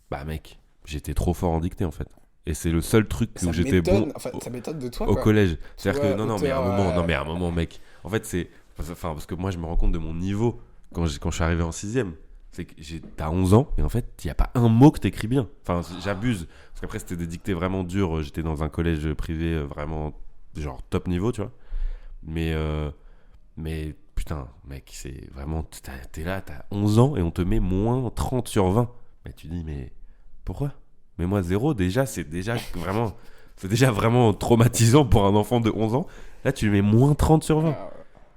bah mec, j'étais trop fort en dictée en fait. Et c'est le seul truc où j'étais bon. Enfin, ça m'étonne de toi. Au collège. C'est-à-dire que non, mais à un moment, mec. En fait, parce que moi, je me rends compte de mon niveau quand je suis arrivé en 6e. C'est que t'as 11 ans et en fait, il n'y a pas un mot que t'écris bien. Enfin, j'abuse. Parce qu'après, c'était des dictées vraiment dures. J'étais dans un collège privé vraiment genre top niveau, tu vois. Mais putain, mec, c'est vraiment. T'es là, t'as 11 ans et on te met -30 sur 20. Mais tu dis, mais pourquoi? Mais moi, 0, déjà, c'est déjà vraiment traumatisant pour un enfant de 11 ans. Là, tu lui mets -30 sur 20.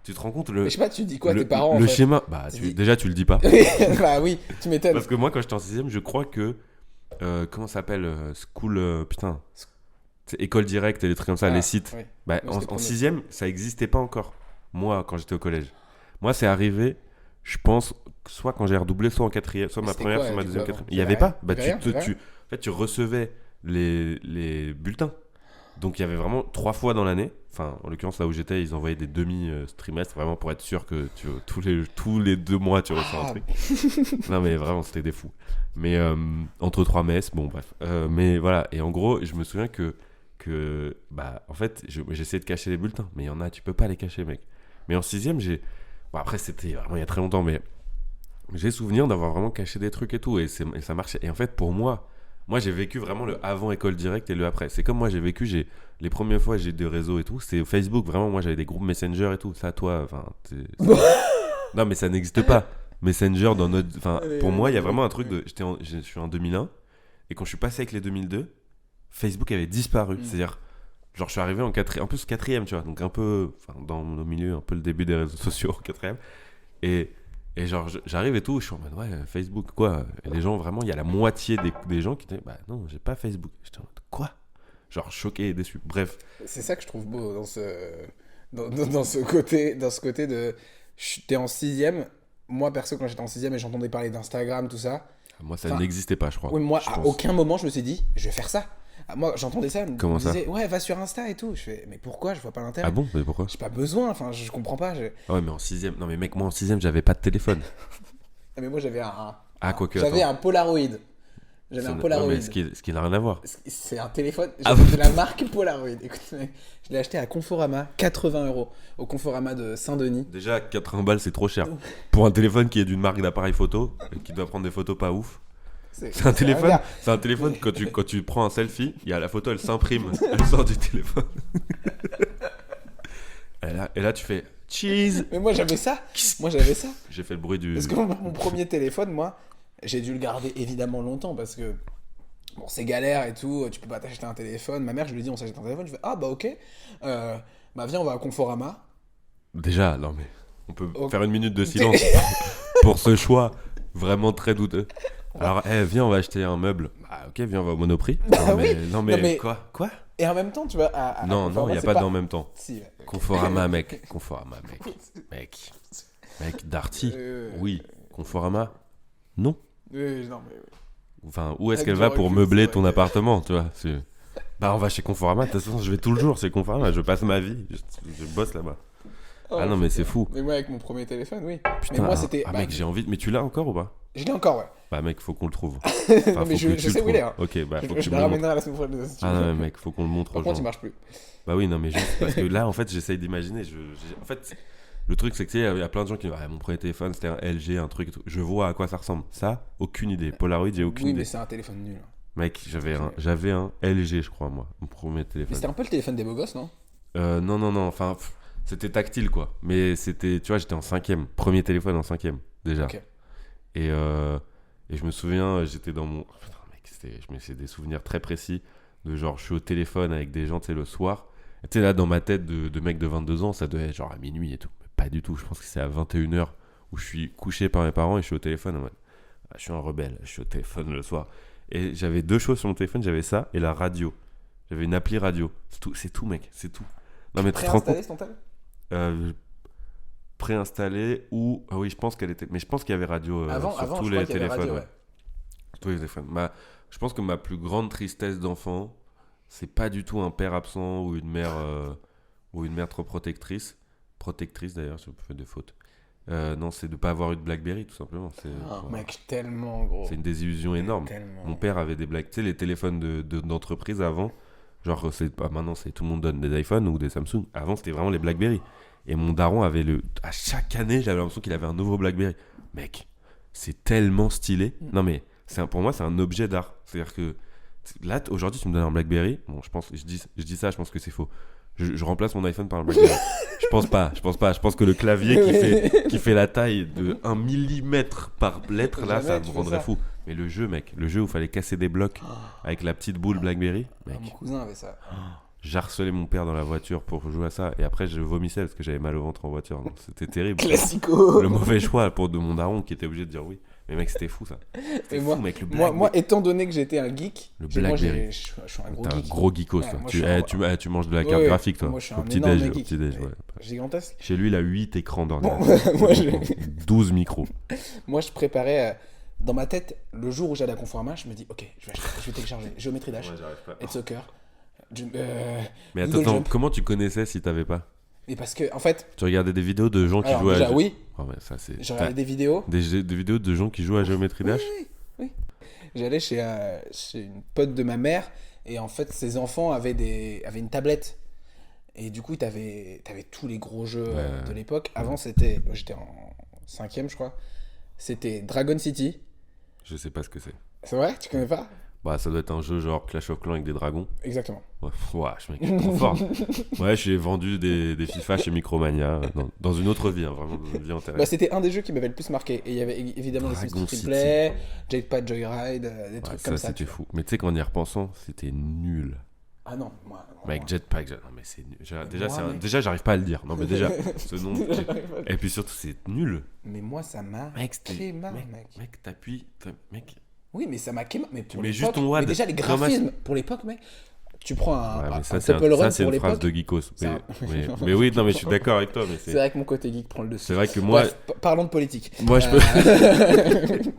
Tu te rends compte je sais pas, tu dis quoi à tes parents Le schéma, bah déjà tu le dis pas. Bah oui, tu m'étonnes. Parce que moi quand j'étais en 6ème, je crois que comment ça s'appelle school putain, c'est école directe et des trucs comme ça, les sites. Oui. Bah en 6ème, ça existait pas encore. Moi quand j'étais au collège. Moi c'est arrivé, je pense soit quand j'ai redoublé, soit en 4ème, soit ma première, soit ma deuxième, 4ème. Il y avait pas. Bah en fait tu recevais les bulletins Donc il y avait vraiment 3 fois dans l'année. Enfin, en l'occurrence, là où j'étais, ils envoyaient des demi-trimestres vraiment pour être sûr que tous les 2 mois, tu reçois un truc. Non, mais vraiment, c'était des fous. Mais entre 3 messes, bon, bref. Mais voilà, et en gros, je me souviens que bah, en fait, j'essayais de cacher les bulletins. Mais il y en a, tu peux pas les cacher, mec. Mais en 6ème, bon, après, c'était vraiment il y a très longtemps, mais j'ai souvenir d'avoir vraiment caché des trucs et tout. Et ça marchait. Et en fait, pour moi, j'ai vécu vraiment le avant école directe et le après. C'est comme moi, les premières fois, j'ai des réseaux et tout. C'est Facebook, vraiment. Moi, j'avais des groupes Messenger et tout. Ça, toi, enfin. Non, mais ça n'existe pas. Messenger dans notre. Enfin, pour moi, il y a vraiment un truc de. Je suis en 2001. Et quand je suis passé avec les 2002, Facebook avait disparu. C'est-à-dire, genre, je suis arrivé en plus 4ème, tu vois. Donc, un peu. Enfin, dans le milieu, un peu le début des réseaux sociaux en 4ème. Et genre, j'arrive et tout, je suis en mode, ouais, Facebook, quoi. Et les gens, vraiment, il y a la moitié des gens qui disent, bah non, j'ai pas Facebook. J'étais en mode, quoi? Genre, choqué et déçu. Bref. C'est ça que je trouve beau dans ce côté de. T'es en 6ème. Moi, perso, quand j'étais en 6ème et j'entendais parler d'Instagram, tout ça. Moi, ça n'existait pas, je crois. Oui, moi, je à pense. aucun moment, je me suis dit, je vais faire ça. Moi, j'entendais ça, Comment me ça disait, ouais, va sur Insta et tout. Je fais, mais pourquoi? Je vois pas l'intérêt. Ah bon? Mais pourquoi? J'ai pas besoin, enfin, je comprends pas. Ah ouais, mais en 6ème. Non, mais mec, moi, en 6ème, j'avais pas de téléphone. Ah, mais moi, j'avais J'avais un Polaroid. J'avais un Polaroid. Ouais, mais ce qui n'a rien à voir. C'est un téléphone. Ah C'est la marque Polaroid. Écoute, mec, je l'ai acheté à Conforama, 80 €. Au Conforama de Saint-Denis. Déjà, 80 balles, c'est trop cher. Pour un téléphone qui est d'une marque d'appareil photo, et qui doit prendre des photos pas ouf. C'est un téléphone, quand tu prends un selfie, il y a la photo, elle s'imprime, elle sort du téléphone. Et là, tu fais cheese. Mais moi, j'avais ça. J'ai fait le bruit du. Parce que mon premier téléphone, moi, j'ai dû le garder évidemment longtemps parce que bon, c'est galère et tout. Tu peux pas t'acheter un téléphone. Ma mère, je lui dis, on s'achète un téléphone. Je fais, ah bah ok. Bah viens, on va à Conforama. Déjà, non mais on peut faire une minute de silence pour ce choix vraiment très douteux. Alors, viens, on va acheter un meuble. Bah, ok, viens, on va au Monoprix. Non, mais quoi? Et en même temps, tu vois. Non, il n'y a pas d'en même temps. Si, ouais. Conforama, mec. Mec, Darty. Oui. Conforama. Non. Non, mais. Enfin, où est-ce Avec qu'elle du va pour recul, meubler c'est ton vrai. appartement, tu vois? Bah, on va chez Conforama. De toute façon, je vais tout le jour chez Conforama. Je passe ma vie. Je bosse là-bas. Oh, Ah non, mais c'est fou. Mais moi, avec mon premier téléphone, oui. Putain, mais moi, c'était. mec, j'ai envie. Mais tu l'as encore ou pas? Je l'ai encore, ouais. Bah, mec, faut qu'on le trouve. Non, mais je sais où il est. Hein. Ok, bah, faut que Je tu le me le montres. ramènerai la semaine prochaine. Si tu Ah veux. non, mais mec, faut qu'on le montre Par aux contre, il gens. marche plus. Bah oui, non, mais juste parce que là, en fait, j'essaye d'imaginer. En fait, le truc, c'est que tu sais, il y a plein de gens qui disent, mon premier téléphone, c'était un LG, un truc et tout. Je vois à quoi ça ressemble. Ça, aucune idée. Polaroid, j'ai aucune Oui, idée. mais c'est un téléphone nul. Mec, j'avais un LG, je crois, moi, mon premier Mais téléphone. c'était un peu le téléphone des beaux gosses, non? Non, enfin, c'était tactile, quoi. Mais c'était, tu vois, j'étais en 5ème. Premier téléphone en 5ème, déjà. Ok. Et je me souviens, j'étais dans mon. Putain, mec, c'est des souvenirs très précis de genre, je suis au téléphone avec des gens, tu sais, le soir. Et tu sais, là, dans ma tête de mec de 22 ans, ça devait être genre à minuit et tout. Mais pas du tout. Je pense que c'est à 21h où je suis couché par mes parents et je suis au téléphone en mode, je suis un rebelle, je suis au téléphone le soir. Et j'avais 2 choses sur mon téléphone, j'avais ça et la radio. J'avais une appli radio. C'est tout, mec, c'est tout. Non, mais tu te rends compte. Préinstallé ton tel? Préinstallée ou oui, je pense qu'elle était, mais je pense qu'il y avait radio Avant, sur tous je les crois qu'il y avait téléphones. radio, Ouais. ouais. Tous les téléphones. Je pense que ma plus grande tristesse d'enfant, c'est pas du tout un père absent ou une mère trop protectrice d'ailleurs, je fais des fautes. Non, c'est de pas avoir eu de BlackBerry tout simplement. Oh, mec, tellement gros. C'est une désillusion énorme. Tellement. Mon père avait des Black, tu sais, les téléphones d'entreprise avant. Genre, maintenant, tout le monde donne des iPhones ou des Samsung. Avant, c'était vraiment les BlackBerry. Et mon daron avait à chaque année, j'avais l'impression qu'il avait un nouveau BlackBerry. Mec, c'est tellement stylé. Non, mais pour moi, c'est un objet d'art. C'est-à-dire que là, aujourd'hui, tu me donnes un BlackBerry. Bon, je dis ça, je pense que c'est faux. Je remplace mon iPhone par un BlackBerry. Je pense pas. Je pense que le clavier qui fait la taille de 1 millimètre par lettre, là, ça me rendrait fou. Mais le jeu, mec, où il fallait casser des blocs avec la petite boule BlackBerry, mec. Mon cousin avait ça. J'harcelais mon père dans la voiture pour jouer à ça. Et après, je vomissais parce que j'avais mal au ventre en voiture. Donc, c'était terrible. Classico. Le mauvais choix de mon daron qui était obligé de dire oui. Mais mec, c'était fou ça. C'était fou, mec. Le moi, étant donné que j'étais un geek, le BlackBerry. Je suis un gros T'es geek. un gros geekos, Ouais, toi. Tu manges de la carte graphique, toi. Moi, je suis au un petit-déj. énorme Au geek. petit-déj, ouais. Gigantesque. Chez lui, il a 8 écrans d'ordinateur. Moi, 12 micros. Moi, je préparais. Dans ma tête, le jour où j'allais à Conforama, je me dis, ok, je vais télécharger Géométrie Dash, et Soccer, Mais Eagle attends, Jump. comment tu connaissais si t'avais pas? Mais parce que, en fait, Tu regardais des vidéos de gens qui alors jouaient déjà, à... oui, Oh, ouais, ça c'est... j'ai regardé des vidéos. Des vidéos de gens qui jouent à Géométrie Dash? J'allais chez une pote de ma mère et en fait, ses enfants avaient une tablette. Et du coup, t'avais tous les gros jeux de l'époque. Avant, j'étais en cinquième, je crois. C'était Dragon City. Je sais pas ce que c'est. C'est vrai? Tu connais pas? Bah, ça doit être un jeu genre Clash of Clans avec des dragons. Exactement. Ouais, je suis trop fort. Ouais, j'ai vendu des FIFA chez Micromania dans une autre vie, hein, vraiment dans une vie Bah, antérieure. c'était un des jeux qui m'avait le plus marqué. Et il y avait évidemment les Dragon Sims City. Play, Jetpack Joyride, des Ouais, trucs comme ça. c'était fou. Mais tu sais qu'en y repensant, c'était nul. Ah non, moi. Mec, Jetpack, non mais c'est nul. Déjà, moi, mec. déjà, j'arrive pas à le dire. Non mais déjà, ce nom. Et puis surtout, c'est nul. Mais moi, ça m'a Mec, c'était. quémé, Mec, mec. mec, t'appuies. Mec. Oui, mais ça m'a quémé. Mais Tu pour mets juste l'époque- ton WAD Mais déjà, les comme graphismes, pour l'époque, mec, tu prends Ouais, mais un ça, c'est Temple Run c'est pour une phrase l'époque. de geekos. C'est un- Mais oui, non mais je suis d'accord avec toi. Mais C'est vrai que mon côté geek prend le dessus. c'est vrai que moi. Bref, parlons de politique. Moi, je peux.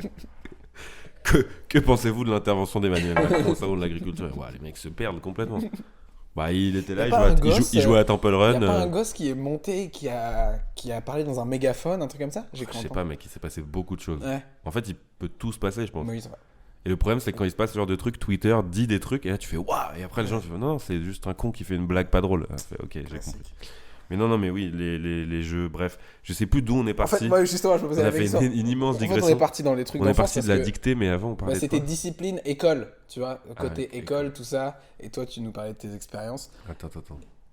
Que pensez-vous de l'intervention d'Emmanuel Macron au salon de l'agriculture? Ouais, les mecs se perdent complètement. Bah, il était là, Y a pas un gosse, il jouait à Temple Y Run. a pas un gosse qui est monté, qui a parlé dans un mégaphone, un truc comme ça? J'ai Je cru sais entendre. pas, mec, il s'est passé beaucoup de choses. Ouais, En fait, il peut tout se passer, je pense. oui, ça va. Et le problème, c'est que quand il se passe ce genre de truc, Twitter dit des trucs, et là, tu fais waouh! Et après, les gens, tu fais non, c'est juste un con qui fait une blague pas drôle. Ah, fait, ok, j'ai Classique. compris. Mais non, mais oui, les jeux, bref. Je sais plus d'où on est En parti. fait, moi, justement, je me posais On la a fait question. une immense En fait, on digression. est parti dans les trucs On est d'enfance parti de parce la que, dictée, mais avant, on parlait de c'était quoi? discipline, école, tu vois, côté ouais, école, tout ça. Et toi, tu nous parlais de tes expériences. Attends.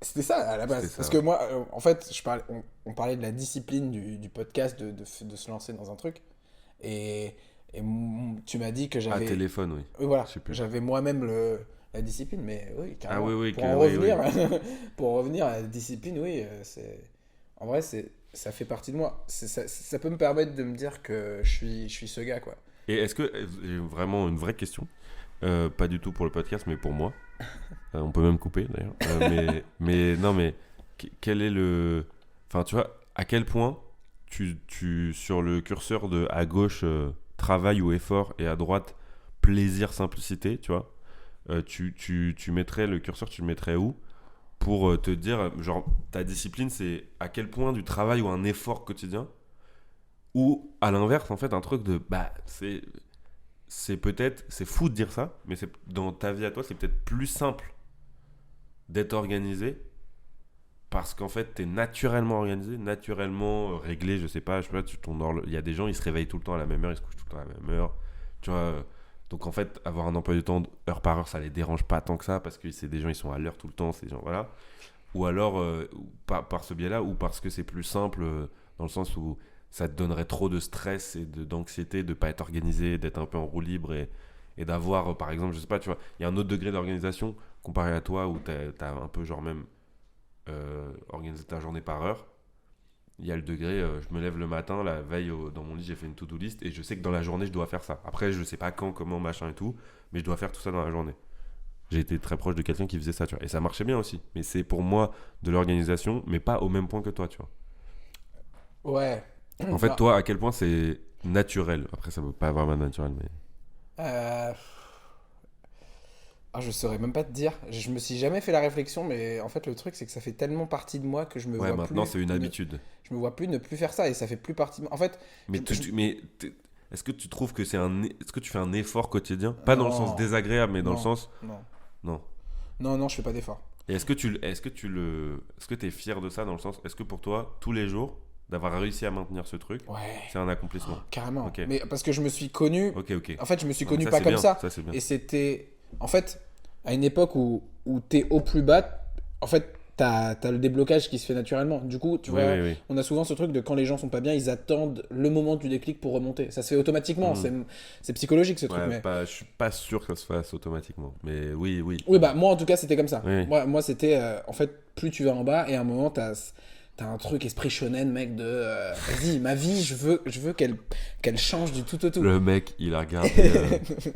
C'était ça à la base. C'était ça, Parce que moi, en fait, on parlait de la discipline du podcast, de se lancer dans un truc. Et tu m'as dit que Ah, j'avais. téléphone, oui. Oui, voilà, Je sais plus. j'avais moi-même la discipline, mais oui, carrément. Ah oui, pour que- en oui, revenir, pour en revenir à la discipline, oui, en vrai, ça fait partie de moi. Ça peut me permettre de me dire que je suis ce gars, quoi. Et est-ce que, j'ai vraiment une vraie question, pas du tout pour le podcast, mais pour moi. On peut même couper d'ailleurs. Mais non, mais quel est le. Enfin, tu vois, à quel point sur le curseur de à gauche travail ou effort et à droite plaisir, simplicité, tu vois, tu mettrais le curseur, tu le mettrais où pour te dire, genre, ta discipline, c'est à quel point du travail ou un effort quotidien ou à l'inverse, en fait, un truc de. Bah, c'est peut-être, c'est fou de dire ça, mais dans ta vie à toi, c'est peut-être plus simple d'être organisé parce qu'en fait, t'es naturellement organisé, naturellement réglé, je sais pas, il y a des gens, ils se réveillent tout le temps à la même heure, ils se couchent tout le temps à la même heure, tu vois. Donc en fait, avoir un emploi du temps heure par heure, ça les dérange pas tant que ça parce que c'est des gens, ils sont à l'heure tout le temps, ces gens, voilà. Ou alors, par ce biais-là, ou parce que c'est plus simple dans le sens où ça te donnerait trop de stress et d'anxiété de pas être organisé, d'être un peu en roue libre et d'avoir, par exemple, je sais pas, tu vois, il y a un autre degré d'organisation comparé à toi où t'as un peu genre même organisé ta journée par heure. Il y a le degré, je me lève le matin, la veille dans mon lit, j'ai fait une to-do list et je sais que dans la journée, je dois faire ça. Après, je sais pas quand, comment, machin et tout, mais je dois faire tout ça dans la journée. J'ai été très proche de quelqu'un qui faisait ça, tu vois. Et ça marchait bien aussi. Mais c'est pour moi de l'organisation, mais pas au même point que toi, tu vois. Ouais. En fait, Bah, toi, à quel point c'est naturel. Après, ça veut pas vraiment naturel, mais. euh, je saurais même pas te dire. Je me suis jamais fait la réflexion, mais en fait, le truc, c'est que ça fait tellement partie de moi que je me Ouais, vois maintenant, plus. c'est une habitude. Je me vois plus ne plus faire ça et ça fait plus partie de moi. En fait, Mais, je- est-ce que tu trouves que est-ce que tu fais un effort quotidien? Pas dans le Non. sens désagréable, mais dans le Non. sens. non. Non. Non, je fais pas d'effort. Et est-ce que t'es fier de ça dans le sens, est-ce que pour toi, tous les jours, d'avoir réussi à maintenir ce truc, Ouais. c'est un accomplissement? Carrément. Ok. Mais parce que je me suis connu. Ok. En fait, je me suis Non, connu ça, pas c'est comme bien, ça. Ça, c'est bien. Et c'était. En fait, à une époque où t'es au plus bas, en fait, t'as le déblocage qui se fait naturellement. Du coup, tu vois, Oui. on a souvent ce truc de quand les gens sont pas bien, ils attendent le moment du déclic pour remonter. Ça se fait automatiquement. C'est psychologique ce truc. Ouais, Mais... je suis pas sûr que ça se fasse automatiquement. Mais oui. Oui, bah moi en tout cas, c'était comme ça. Oui. Moi c'était. En fait, plus tu vas en bas, et à un moment, t'as un truc esprit shonen, mec, de. Vas-y, ma vie, je veux qu'elle change du tout au tout. Le mec, il a regardé.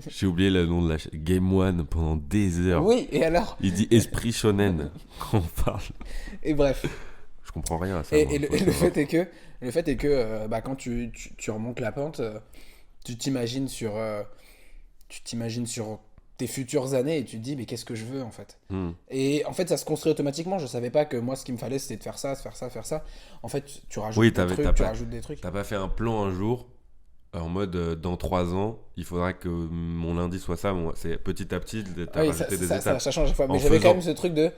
J'ai oublié le nom de la chaîne. Game One pendant des heures. Oui, et alors. Il dit esprit shonen quand on parle. Et bref. Je comprends rien à ça. Et moi. le fait est que bah, quand tu remontes la pente, tu t'imagines sur tes futures années et tu te dis, mais qu'est-ce que je veux en fait? Hmm. Et en fait, ça se construit automatiquement. Je savais pas que moi, ce qu'il me fallait, c'était de faire ça, faire ça, faire ça. En fait, tu rajoutes Oui, des trucs, tu rajoutes des trucs. T'as pas fait un plan un jour en mode dans 3 ans, il faudra que mon lundi soit ça. C'est petit à petit, t'as Oui, rajouté des étapes. ça change à chaque fois. Mais En j'avais quand faisant- même ce truc de,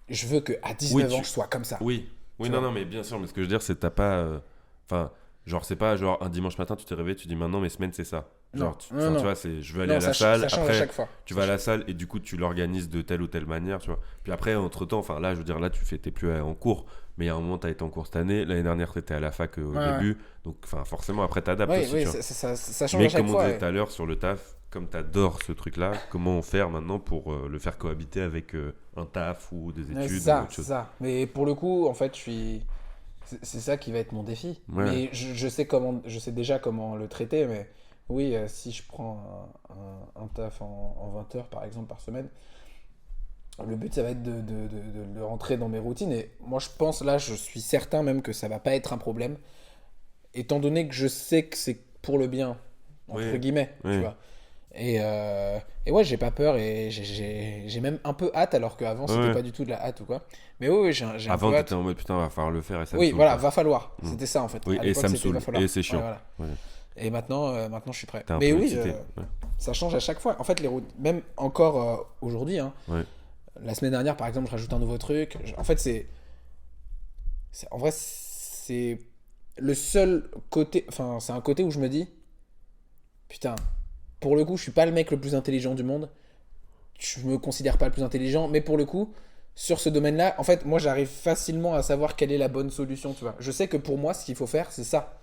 je veux qu'à 19 ans, je sois comme ça. Oui, oui, Tu non, vois. non, mais bien sûr, mais ce que je veux dire, c'est que t'as pas. Enfin, genre, c'est pas genre un dimanche matin, tu t'es réveillé, tu dis maintenant mes semaines, c'est ça. Genre, Non, enfin, non. tu vois, c'est je veux aller Non, à la salle. ça change à Après, chaque fois. tu vas à la salle et du coup, tu l'organises de telle ou telle manière, tu vois. Puis après, entre-temps, enfin là, je veux dire, là, t'es plus en cours. Mais il y a un moment, t'as été en cours cette année. L'année dernière, t'étais à la fac au Ouais, début. Donc, enfin, forcément, après, t'adaptes Oui, aussi, oui, tu vois. ça change Mais à chaque comme on fois. disait tout à l'heure sur le taf, comme t'adores ce truc-là, comment faire maintenant pour le faire cohabiter avec un taf ou des Ouais, études c'est ça, ou autre c'est chose. ça. Mais pour le coup, en fait, c'est ça qui va être mon défi. Ouais. Mais je sais déjà comment le traiter. Mais oui, si je prends un taf en 20 heures, par exemple, par semaine, le but, ça va être de le rentrer dans mes routines. Et moi, je pense, là, je suis certain même que ça va pas être un problème. Étant donné que je sais que c'est pour le bien, entre Oui, guillemets, oui. tu vois. Et ouais, j'ai pas peur et j'ai même un peu hâte, alors qu'avant, c'était Ouais. pas du tout de la hâte ou quoi. Mais oui, j'ai un Avant, peu hâte. t'étais en mode putain, va falloir le faire et ça me Oui, saoule, voilà, quoi. va falloir. Mm. C'était ça en fait. Oui, À et l'époque, ça me c'était va saoule. falloir. Et c'est chiant. Ouais, voilà. Ouais. Et maintenant, je suis prêt. T'es un Mais peu oui, excité. Ouais. ça change à chaque fois. En fait, les routes, même encore aujourd'hui, hein, Ouais. la semaine dernière, par exemple, je rajoute un nouveau truc. En fait, en vrai, c'est le seul côté. Enfin, c'est un côté où je me dis, putain, pour le coup, je suis pas le mec le plus intelligent du monde. Je me considère pas le plus intelligent, mais pour le coup, sur ce domaine-là, en fait, moi, j'arrive facilement à savoir quelle est la bonne solution, tu vois. Je sais que pour moi, ce qu'il faut faire, c'est ça.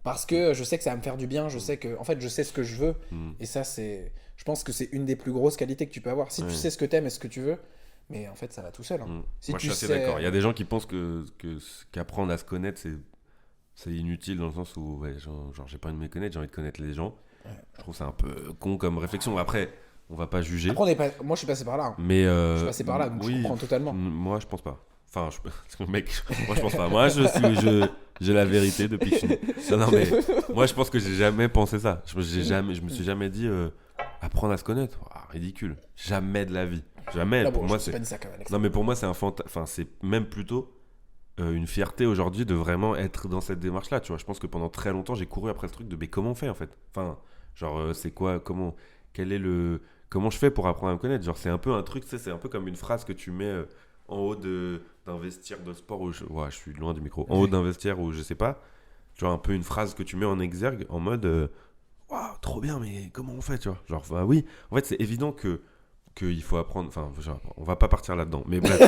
Parce que je sais que ça va me faire du bien, je sais que, en fait, je sais ce que je veux. Mm. Et ça, je pense que c'est une des plus grosses qualités que tu peux avoir. Si Ouais. tu sais ce que t'aimes et ce que je veux, mais en fait, ça va tout seul. Hein. Mm. Si Moi, je tu suis assez sais- d'accord. Il y a des gens qui pensent qu'apprendre à se connaître, c'est inutile dans le sens où, ouais, genre, j'ai pas envie de me connaître, j'ai envie de connaître les gens. Ouais. Je trouve ça un peu con comme réflexion. Après, on va pas juger. Après, moi, je suis passé par là. Hein. Mais Je suis passé par là, donc je oui, comprends totalement. moi, je pense pas. Enfin, mec, moi, je pense pas. Moi, j'ai la vérité depuis que je suis né. Non, mais moi, je pense que j'ai jamais pensé ça. Je me suis jamais dit apprendre à se connaître. Ah, ridicule. Jamais de la vie. Jamais. Là, Pour bon, moi, je me suis c'est. pas dit ça quand même, Alex. Non, mais pour moi, c'est enfin, c'est même plutôt une fierté aujourd'hui de vraiment être dans cette démarche-là. Tu vois, je pense que pendant très longtemps, j'ai couru après le truc de mais comment on fait en fait. Enfin, genre, c'est quoi, comment je fais pour apprendre à me connaître. Genre, c'est un peu un truc, tu sais, c'est un peu comme une phrase que tu mets en haut d'un vestiaire de sport où ouais, je suis loin du micro. En haut d'un vestiaire où je sais pas. Tu vois, un peu une phrase que tu mets en exergue en mode waouh, trop bien, mais comment on fait, tu vois. Genre, bah oui, en fait, c'est évident qu'il faut apprendre. Enfin, genre, on va pas partir là-dedans. Mais bref.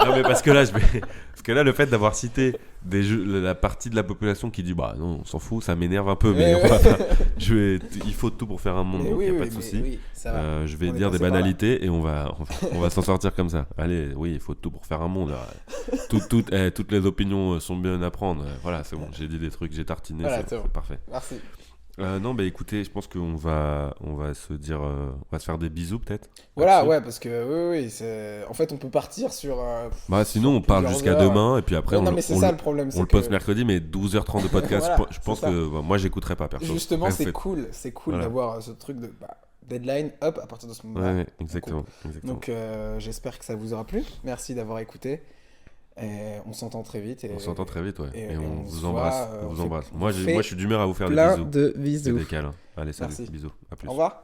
Non, mais parce que là, le fait d'avoir cité la partie de la population qui dit bah non, on s'en fout, ça m'énerve un peu, mais on va pas- il faut tout pour faire un monde, Mais donc oui, y a oui, pas de mais souci. oui, ça va. Je vais On est dire des passé par là. banalités et on va s'en sortir comme ça. Allez, oui, il faut tout pour faire un monde. Toutes les opinions sont bien à prendre. Voilà, c'est bon, j'ai dit des trucs, j'ai tartiné, Voilà, c'est c'est bon. c'est parfait. Merci. Non, bah écoutez, je pense qu'on va se dire, on va se faire des bisous peut-être. Voilà, là-dessus. ouais, parce que oui, en fait, on peut partir sur. Bah sinon, on parle plusieurs jusqu'à heures. demain et puis après, Ouais, on, non, mais c'est on ça le- le problème. on c'est le que poste mercredi, mais 12h30 de podcast, Voilà, je c'est pense ça. que bah, moi, j'écouterai pas perso. Justement, Bref, c'est faites- cool Voilà. d'avoir ce truc de deadline, hop, à partir de ce moment-là. Ouais, exactement. Donc, j'espère que ça vous aura plu. Merci d'avoir écouté. Et on s'entend très vite. On s'entend très vite, ouais. et Et on on vous se embrasse. voit, On on vous fait- embrasse. on Moi, fait je suis d'humeur à vous faire des Plein bisous. de C'est bisous. des câlins. Allez, salut. Merci. Bisous. À plus. Au revoir.